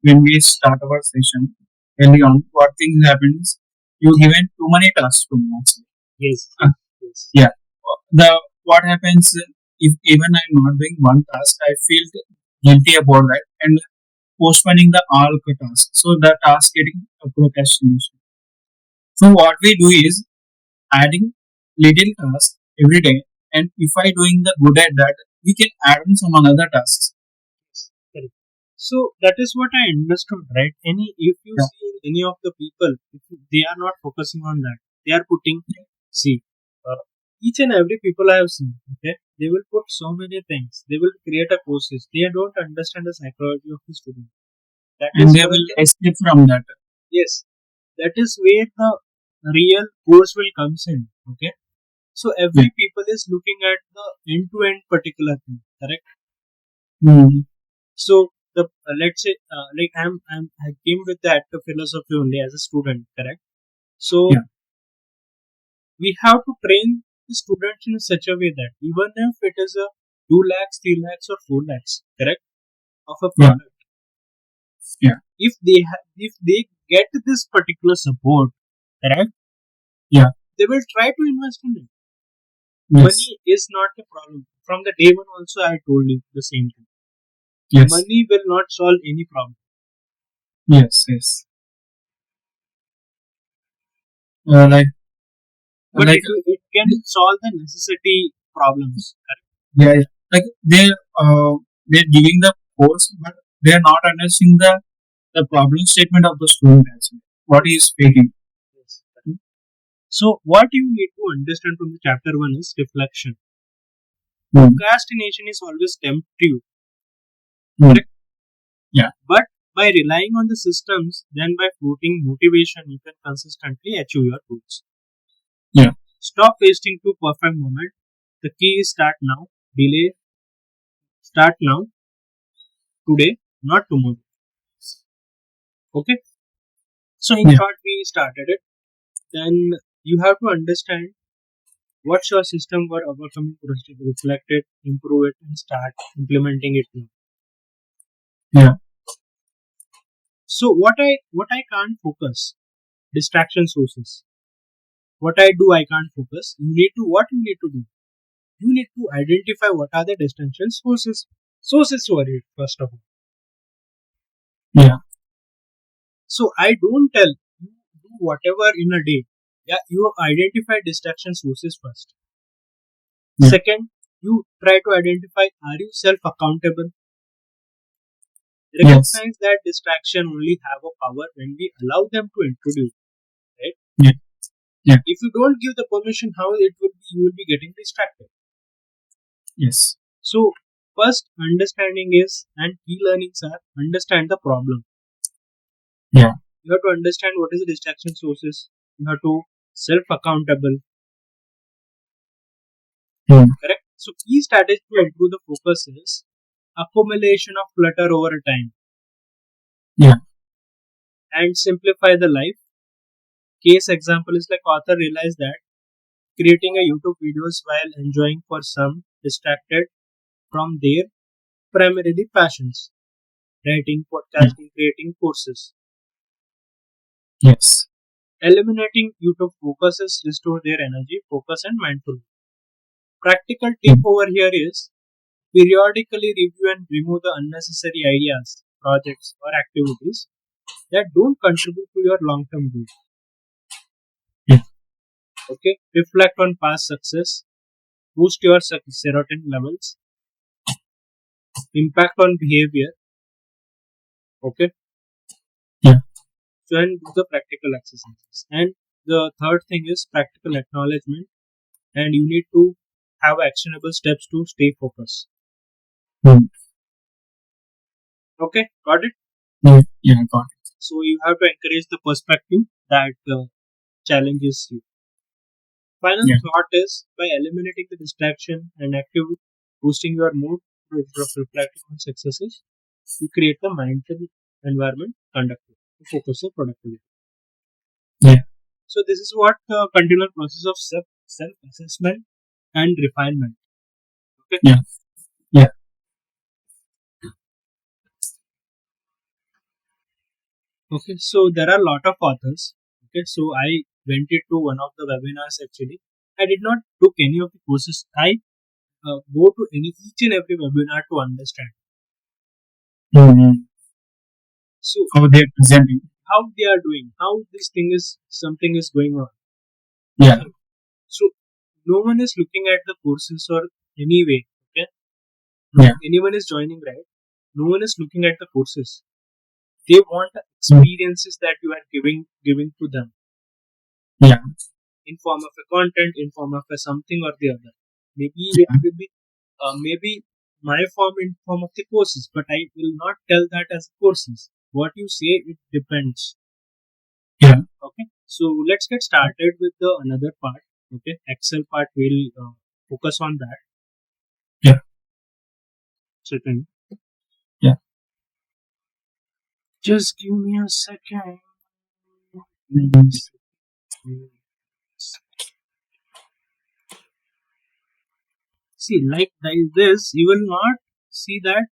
when we start our session early on, what thing happens? You given too many tasks to me actually. yes, Uh, yes, yeah. The what happens if even I'm not doing one task, I feel guilty about that and postponing the all the tasks. So the task getting a procrastination. So what we do is adding little tasks every day, and if I doing the good at that, we can add on some another tasks. yes, correct. So that is what I understood, right? If you Yeah. see any of the people, if they are not focusing on that, they are putting, see, each and every people I have seen, okay, they will put so many things. They will create a courses. They don't understand the psychology of the student. That And is they where will escape from that. yes, that is where the real course will comes in. Okay, so Yeah. every people is looking at the end to end particular thing, correct? Mm. So the let's say like I came with the active philosophy only as a student, correct? So Yeah. we have to train the students in such a way that even if it is a 2 lakhs, 3 lakhs, or 4 lakhs, correct, of a Yeah. product, Yeah. if they get this particular support, correct, Yeah. they will try to invest in it. Yes. Money is not the problem. From the day one, also I told you the same thing. Yes. Money will not solve any problem, Yes. Yes. Like but like it can solve the necessity problems. Correct? yeah, yeah. Like they're giving the course, but they are not understanding the problem statement of the student actually. What he is speaking. Yes. So, what you need to understand from the chapter 1 is reflection. Mm. Procrastination is always tempting, Mm. correct? Yeah. But by relying on the systems, then by floating motivation, you can consistently achieve your goals. Yeah. Stop wasting two perfect moments. The key is start now, delay, start now, today, not tomorrow. Okay? So, in Yeah. short, we started it. Then you have to understand what's your system for overcoming procrastination, reflect it, improve it, and start implementing it now. Yeah. So what I can't focus, distraction sources. What I do, I can't focus. You need to do. You need to identify what are the distraction sources. Sources for it first of all. Yeah. So I don't tell you do whatever in a day. Yeah, you identify distraction sources first. Yeah. Second, you try to identify are you self accountable. Yes. Recognize that distraction only have a power when we allow them to introduce, right? Yeah. Yeah. If you don't give the permission, how it will be you will be getting distracted. Yes. So first understanding is and key learnings are understand the problem. Yeah. You have to understand what is the distraction sources. You have to self accountable, Mm. correct? So key strategy to improve the focus is accumulation of clutter over a time Yeah. and simplify the life. Case example is like author realized that creating a YouTube videos while enjoying for some distracted from their primarily passions, writing, Yeah. podcasting, creating courses. Yes. Eliminating YouTube focuses restore their energy, focus and mindfulness. Practical tip Mm. over here is periodically review and remove the unnecessary ideas, projects or activities that don't contribute to your long-term goal. Yeah. Okay. Reflect on past success. boost your serotonin levels, impact on behavior. Okay, Yeah. so and do the practical exercises. And the third thing is practical acknowledgement, and you need to have actionable steps to stay focused. Hmm. Okay, got it. Yeah, got it. So you have to encourage the perspective that challenges you. Final Yeah. thought is by eliminating the distraction and active boosting your mood through reflecting on successes, you create the mindful environment conductive to focus on productivity. Yeah. So this is what the continual process of self assessment and refinement. Okay. Yeah. Yeah. Okay. So there are a lot of authors. Okay. So I went into one of the webinars actually. I did not took any of the courses. I go to each and every webinar to understand. Hmm. So How they're presenting. how they are doing, how this thing is something is going on. Yeah. So no one is looking at the courses or any way. Okay. Yeah. Anyone is joining, right? No one is looking at the courses. They want the experiences that you are giving to them Yeah. in form of a content, in form of a something or the other. Maybe it Yeah. will be maybe my form in form of the courses, but I will not tell that as courses. What you say, it depends. Yeah. Okay, so let's get started with the another part. Okay, Excel part. We'll focus on that. Yeah. Certain. Yeah. Just give me a second. Hmm. See, like this, you will not see that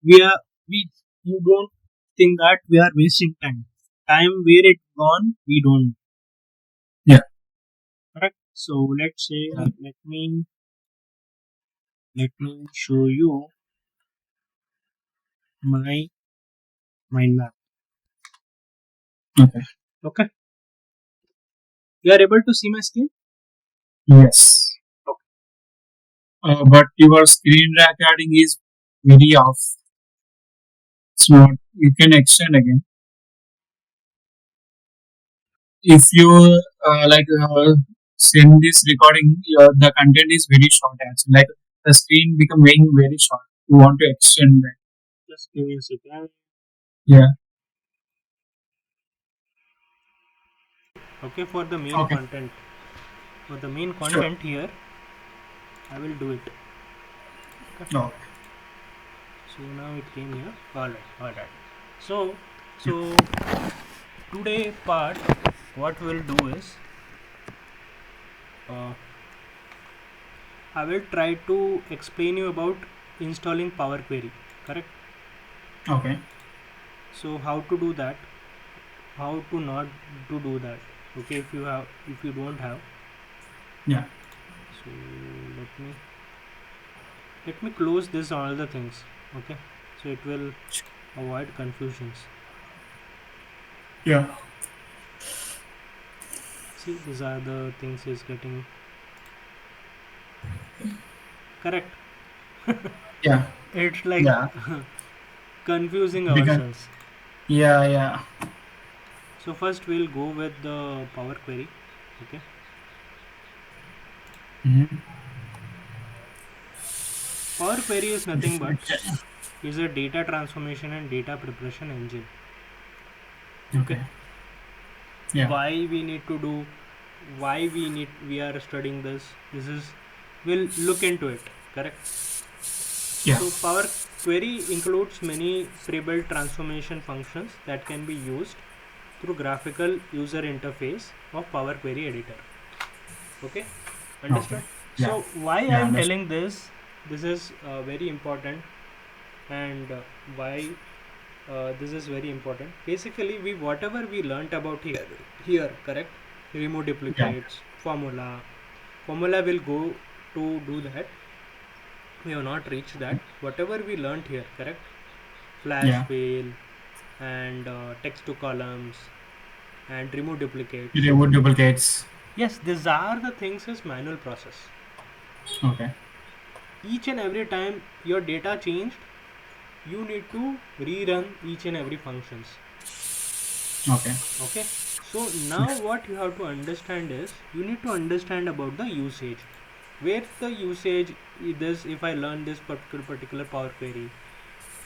we are we. You don't think that we are wasting time. Time where it gone, we don't know. Yeah. Correct. So let's say let me show you my mind map. Okay. Okay, you are able to see my screen. Yes. Okay. But your screen recording is very off. It's not. You can extend again. If you send this recording, the content is very short. Actually, like the screen becoming very short. You want to extend that. Just give me a second. Yeah. Okay, for the main Okay. content. For the main Sure. content here, I will do it. Okay. No. So now it came here. Alright. So so today part, what we'll do is uh, I will try to explain you about installing Power Query. Correct. Okay. So how to do that? How to not to do that? Okay, if you don't have. Yeah. So let me close this all the things. Okay, so it will avoid confusions. Yeah. See, these are the things is getting correct. Yeah. It's like Yeah. confusing Because ourselves. yeah. Yeah. So first we'll go with the Power Query. Okay, Mm-hmm. Power Query is nothing but is a data transformation and data preparation engine. Okay, Okay. Yeah. why we need to do, we are studying this. This is we'll look into it. Correct. Yeah. So Power Query includes many pre-built transformation functions that can be used through graphical user interface of Power Query editor. Okay, Okay. understood. Yeah. So why I Yeah. am Understood. telling this is very important, and why this is very important. Basically, we whatever we learnt about here, correct. Remove Yeah. duplicates, formula will go to do that. We have not reached that. Whatever we learnt here, correct. Flash Yeah. fail and text to columns and remove duplicates. Remove duplicates. Yes, these are the things as manual process. Okay. Each and every time your data changed, you need to rerun each and every functions. Okay. Okay, so now what you have to understand is you need to understand about the usage. Where the usage is this, if I learn this particular Power Query,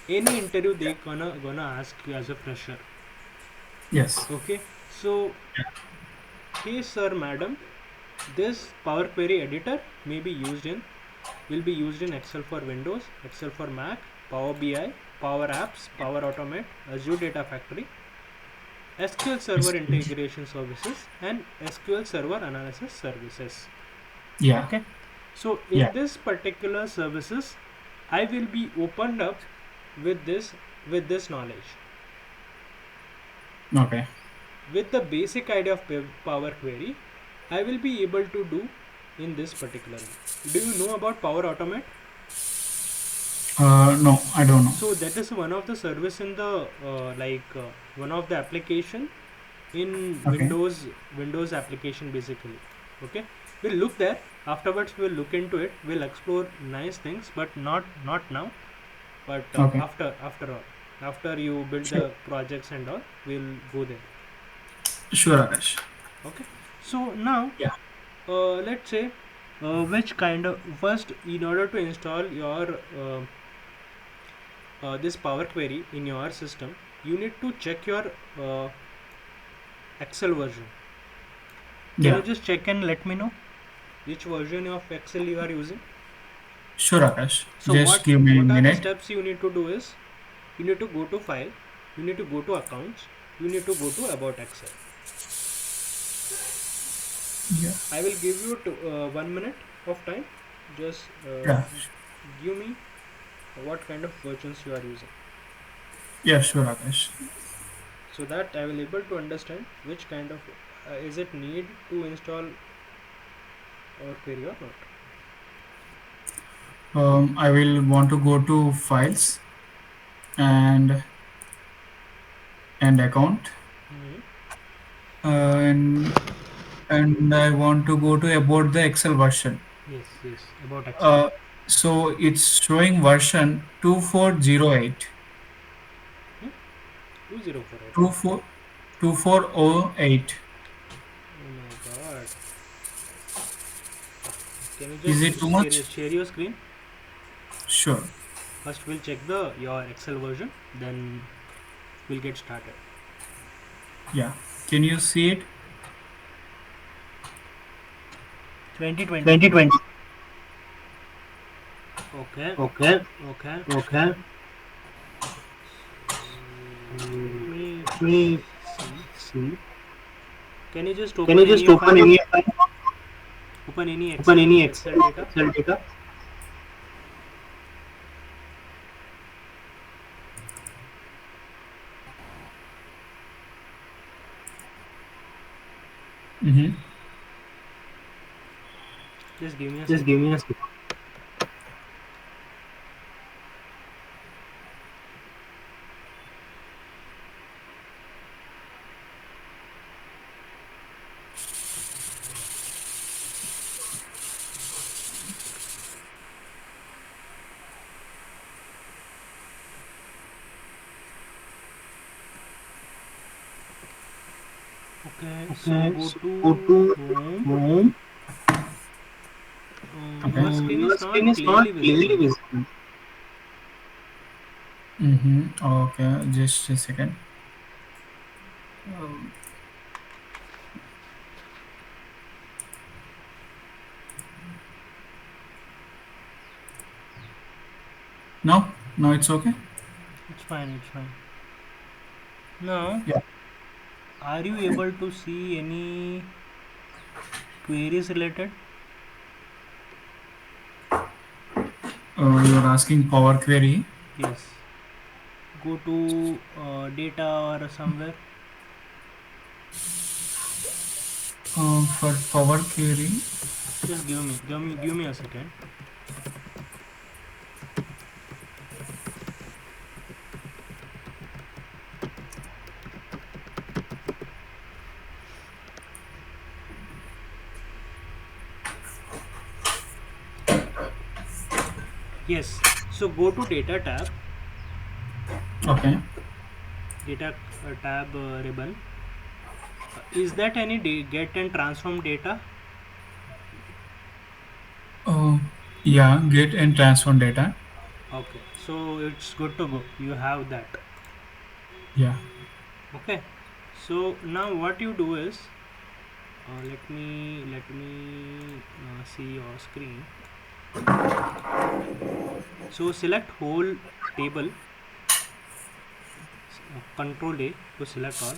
any interview they gonna ask you as a fresher. Yes. Okay, so hey sir, madam, this Power Query editor may be used in will be used in Excel for Windows, Excel for Mac, Power BI, Power Apps, Power Automate, Azure Data Factory, SQL Server Yes. Integration Services, and SQL Server Analysis Services. Yeah. Okay, so Yeah. in this particular services, I will be opened up with this knowledge. Okay. With the basic idea of Power Query, I will be able to do in this particular. Do you know about Power Automate? No, I don't know. So that is one of the service in the one of the application in Okay. Windows application basically. Okay, we'll look there afterwards. We'll look into it. We'll explore nice things, but not now. But Okay. after all, after you build Sure. the projects and all, we'll go there. Sure, Akash. Okay, so now Yeah. let's say which kind of first in order to install your this Power Query in your system, you need to check your uh, Excel version. Can you Yeah. just check and let me know which version of Excel you are using? Sure, Akash. So Just give me a what are the minute. steps you need to do is you need to go to file, you need to go to accounts, you need to go to about Excel. Yeah. I will give you 1 minute of time. Just Yeah. give me what kind of versions you are using, Yeah. Sure, Akash. so that I will able to understand which kind of is it need to install or query or not. I will want to go to files and account, Hmm. and I want to go to about the Excel version. Yes, yes, about Excel. Uh, so it's showing version 2408. Hmm? 2048. 24 2408. Oh my god. Can you Is just it too much? share your screen? Sure. First we'll check the your Excel version, then we'll get started. Yeah. Can you see it? 2020. 2020. Okay, Okay. okay. Okay. Let me Me see. see. Can you just Can open you any just file? open any file? Open any Open any Excel data. Excel data? Mm-hmm. Just give me a Just second. give me a second. Okay, so Okay. go So go to to home. home. Okay. Your screen Your is screen not is not clearly clearly visible. visible. Mm-hmm. Okay. Just a second. Um, no. No, it's okay. It's fine, it's fine. Now, Yeah. are you able to see any queries related? You're asking Power Query. Yes. Go to data or somewhere. For Power Query. Just give me a second. Yes. So go to data tab, Okay. data tab ribbon. Is that any get and transform data? Oh, yeah. Get and transform data. Okay. So it's good to go. You have that. Yeah. Okay. So now what you do is, let me see your screen. So select whole table, control A to select all,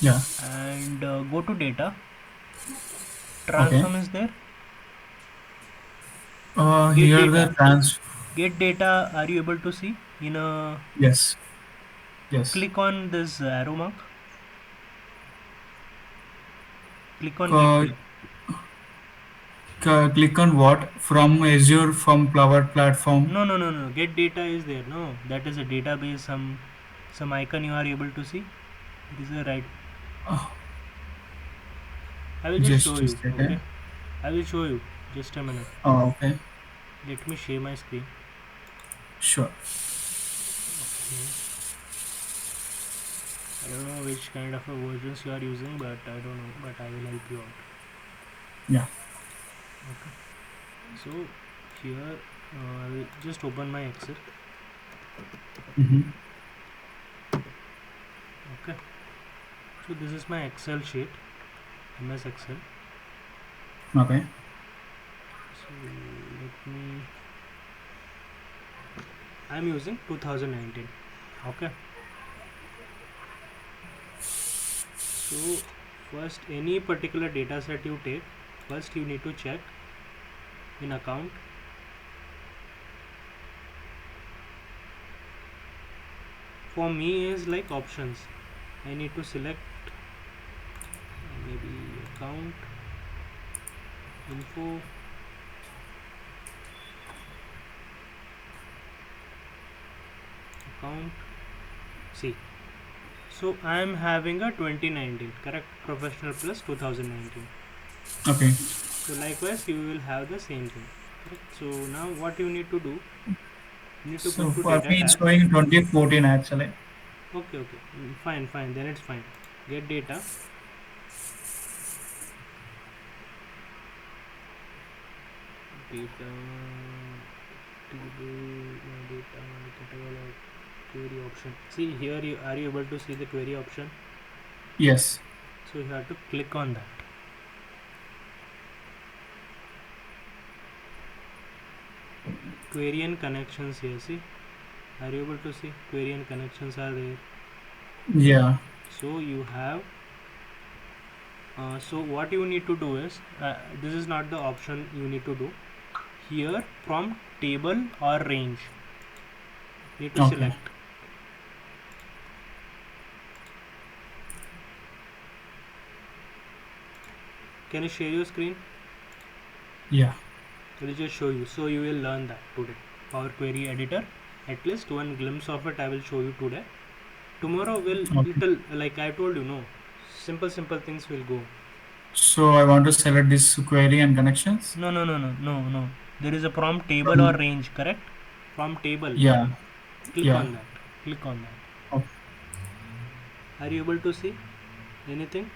Yeah. and go to data. Okay. Transform is there. Get Here data. the trans. Get data. Are you able to see? In a Yes. Yes. click on this arrow mark. Click on get Uh, data. click on what from Azure from Power Platform. No, no, no, no. Get data is there. No, that is a database. Some icon you are able to see. It is a right. Oh, I will just show just a you. Okay. second. I will show you. Just a minute. Oh, okay. Let me share my screen. Sure. I don't know which kind of a versions you are using, but I don't know. But I will help you out. Yeah. Okay. So here, I will just open my Excel. Mm-hmm. Okay. So this is my Excel sheet, MS Excel. Okay. So let me. I'm using 2019. Okay. So first, any particular data set you take, first you need to check in account. For me is like options. I need to select maybe account info, account. See, so I am having a 2019, correct? Professional plus 2019. Okay. So likewise, you will have the same thing, correct? So now what you need to do? You need to go So to for data me, it's tab. showing 2014 actually. Okay, okay, fine, fine. Then it's fine. Get data. Data table, data catalog, query option. See here, you are you able to see the query option? Yes. So you have to click on that. Query and connections here. See, are you able to see query and connections are there? Yeah. So you have. So what you need to do is, this is not the option you need to do. Here from table or range, you need to Okay. select. Can you share your screen? Yeah. I will just show you. So you will learn that today. Power Query Editor. At least one glimpse of it I will show you today. Tomorrow will Okay. little like I told you, no. Simple things will go. So I want to select this query and connections. No, no, no, no, no, no. There is a prompt table or Um, range, correct? From table. yeah. Click Yeah. on that. Click on that. Oh, Are you able to see anything?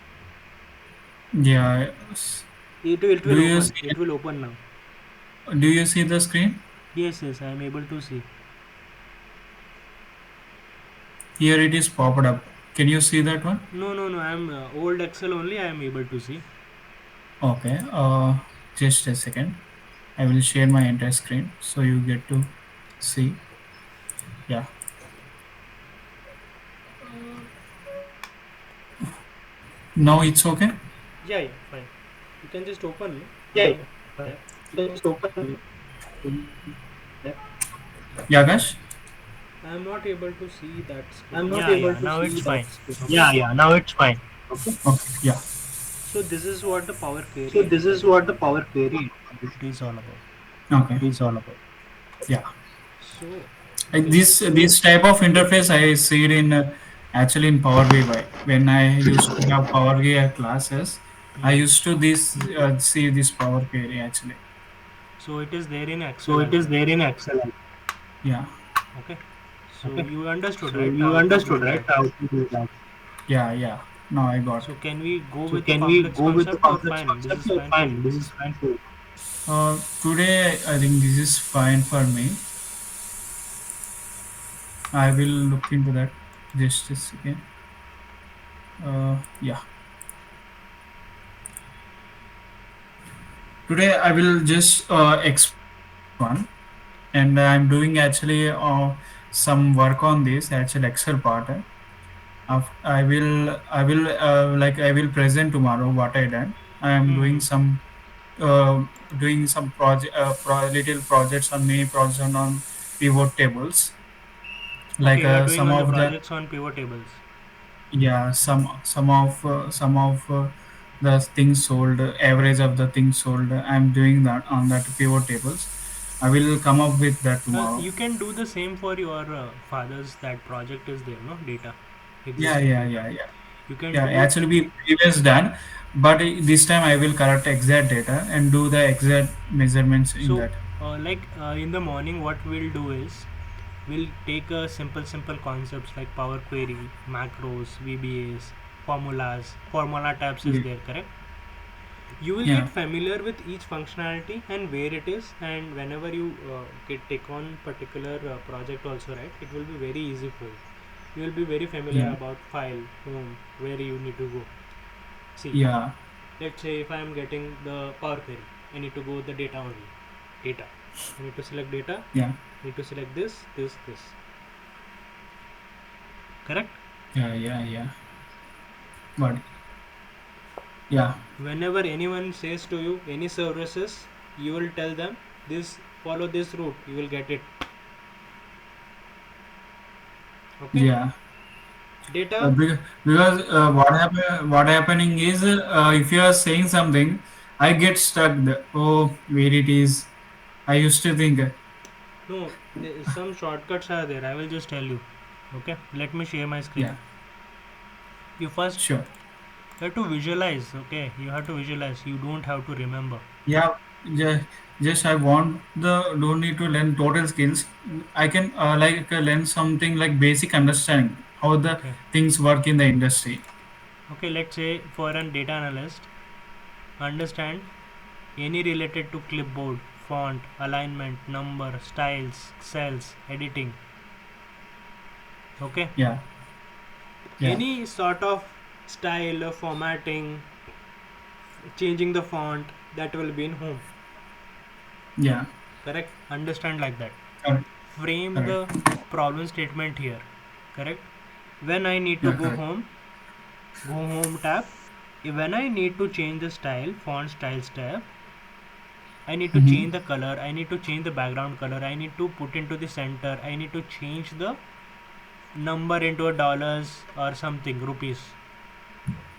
yeah. It Do will you open. see? It will open now. Do you see the screen? Yes, yes, I am able to see. Here it is popped up. Can you see that one? No, no, no. I am old Excel only. I am able to see. Okay. Just a second. I will share my entire screen so you get to see. Yeah. Now it's okay. Yeah, yeah, fine. You can just open. Yeah. No? Fine. Yeah. Just open. Yeah, Akash? I am not able to see that I'm screen. not Yeah, able yeah. to Now see it's that fine. screen. Yeah, yeah. Now it's fine. Okay. Okay. Yeah. So this is what the Power So Query this Editor is what the Power Query is all about. okay. Is all about. Yeah. So Like okay. this type of interface I see it in actually in Power BI. When I used to have Power BI classes, I Hmm. used to this see this Power Query actually. So it is there in So Excel it as is well. there in Excel. Yeah. Okay. So Okay. you understood, So right, you how to understood, do right? that? How to do that? Yeah, yeah. Now I got. So can we go So with the can we complex go with the concept or complex fine? This concept is or fine for fine? you. This is fine for you. Today I think this is fine for me. I will look into that. Just a second. Yeah. Today I will just explain this one, and I'm doing actually some work on this actual Excel part. I will present tomorrow what I done. I am Hmm. uh, doing some little projects on mini projects on pivot tables. Like Okay, you are doing some on the of the projects on pivot tables. yeah some of the things sold, average of the things sold. I'm doing that on that pivot tables. I will come up with that tomorrow. You can do the same for your father's that project is there, no data, Yeah, existing yeah, data. yeah, yeah. You can Yeah, do it. actually we previous done, but this time I will correct exact data and do the exact measurements in So, that. in the morning, what we'll do is we'll take a simple concepts like Power Query, macros, VBAs, formulas. Formula tabs is Yeah, there, correct? You will get yeah, familiar with each functionality and where it is, and whenever you get take on particular project also, right, it will be very easy for you. You will be very familiar yeah, about file, home, where you need to go. See, yeah, let's say if I am getting the Power Query, I need to go with the data only. Data, I need to select data, yeah, need to select this, correct? yeah, yeah, yeah. But yeah, Whenever anyone says to you any services, you will tell them this, follow this route, you will get it. Okay. yeah. Data. Because what happening is if you are saying something, I get stuck. Oh, where it is. I used to think. No, some shortcuts are there. I will just tell you. Okay, let me share my screen. Yeah, You first sure. have to visualize. Okay, you have to visualize. You don't have to remember. Yeah, just I want the don't need to learn total skills. I can learn something like basic understanding how the Okay. things work in the industry. Okay, let's say for an data analyst, understand any related to clipboard, font, alignment, number, styles, cells, editing. Okay, Yeah, yeah, any sort of style or formatting, changing the font, that will be in home. yeah. Correct? Understand like that. Correct, Frame the correct. problem statement here. Correct? When I need to Yeah, correct. go home tab. When I need to change the style, font styles tab, I need to change Mm-hmm. the color, I need to change the background color, I need to put into the center, I need to change the number into a dollars or something, rupees.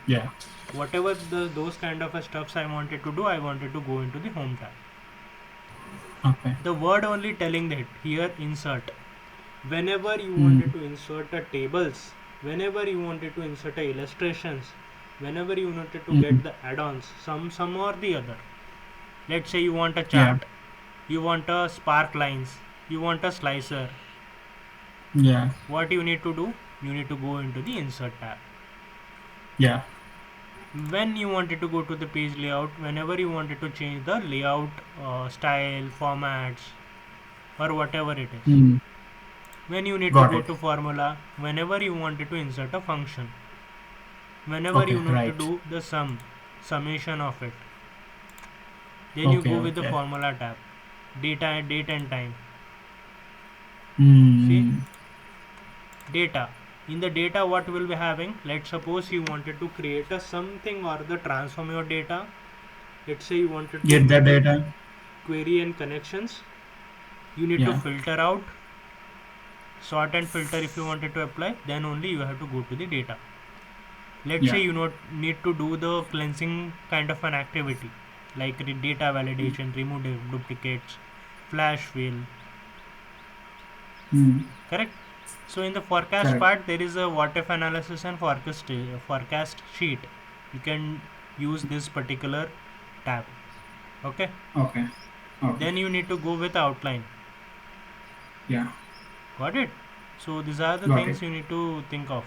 Yeah. Whatever those kind of stuffs I wanted to do, I wanted to go into the home tab. Okay. The word only telling that here insert. Whenever you wanted Mm. to insert a tables, whenever you wanted to insert a illustrations, whenever you wanted to get Mm. the add-ons, some or the other. Let's say you want a Yeah. chart, you want a spark lines, you want a slicer. Yeah. What you need to do? You need to go into the insert tab. Yeah. When you wanted to go to the page layout, whenever you wanted to change the layout, style, formats, or whatever it is. Mm. When you need to Got go it. to formula, whenever you wanted to insert a function, whenever you Okay. need to Right. do the summation of it, then you Okay. go with the Okay. formula tab, date and time. See, Mm. data. In the data, what will be having? Let's suppose you wanted to create a something or the transform your data. Let's say you wanted to Get the make a data. query and connections. You need to Yeah. filter out, sort and filter. If you wanted to apply, then only you have to go to the data. Let's say Yeah. you not need to do the cleansing kind of an activity like data validation, remove duplicates, flash fill. Mm. Correct. So in the forecast Correct. part, there is a what if analysis and forecast sheet. You can use this particular tab. Okay. Okay. Okay. Then you need to go with outline. Yeah. Got it? So these are the Got things it. you need to think of.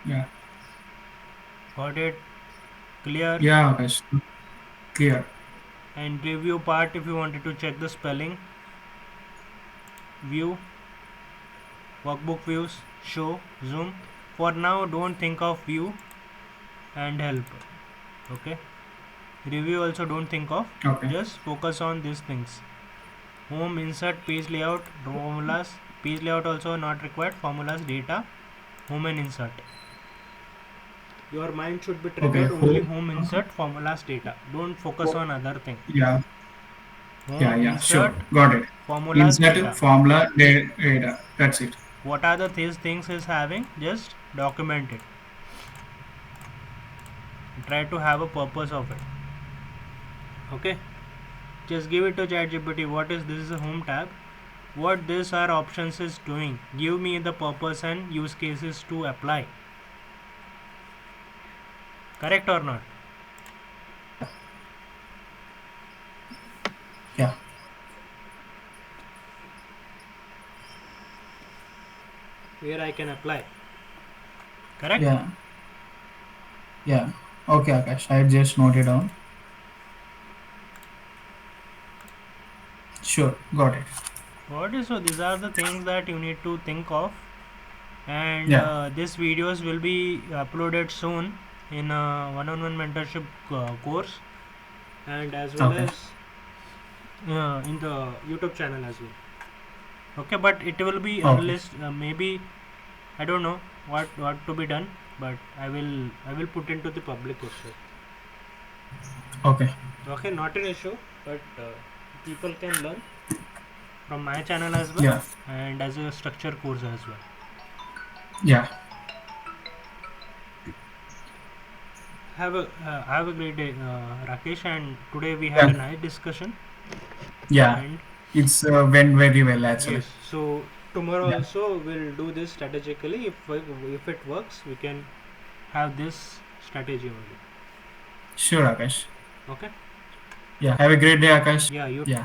Yeah. Got it? Clear? Yeah, Akash. Clear. And review part, if you wanted to check the spelling, view, workbook views, show, zoom. For now, don't think of view and help. Okay? Review also don't think of. Okay. Just focus on these things. Home, insert, page layout, formulas. Page layout also not required. Formulas, data, home and insert. Your mind should be Okay. triggered only home, insert, formulas, data. Don't focus on other thing. Yeah. Home, Yeah. Yeah. insert, Sure. Got it. formulas, Insert data. formula data. That's it. What are these things is having? Just document it. Try to have a purpose of it. Okay? Just give it to ChatGPT. What is this? Is a home tab. What these are options is doing. Give me the purpose and use cases to apply. Correct or not? Yeah. Where I can apply. Correct? Yeah. Yeah. Okay, Akash. I just noted down. Sure. Got it. What is so? These are the things that you need to think of. And Yeah. these videos will be uploaded soon in a one-on-one mentorship course, and as well Okay. as in the YouTube channel as well. Okay, but it will be Okay. unless maybe I don't know what to be done, but I will put into the public also. Okay. Okay, not an issue, but people can learn from my channel as well, Yeah. and as a structure course as well. Yeah. Have a great day, Rakesh. And today we had Yeah. a nice discussion. Yeah. And It's went very well actually. yes, so tomorrow Yeah. also we'll do this strategically. If it works, we can have this strategy only. Sure, Akash. Okay. Yeah. Have a great day, Akash. Yeah, you Yeah.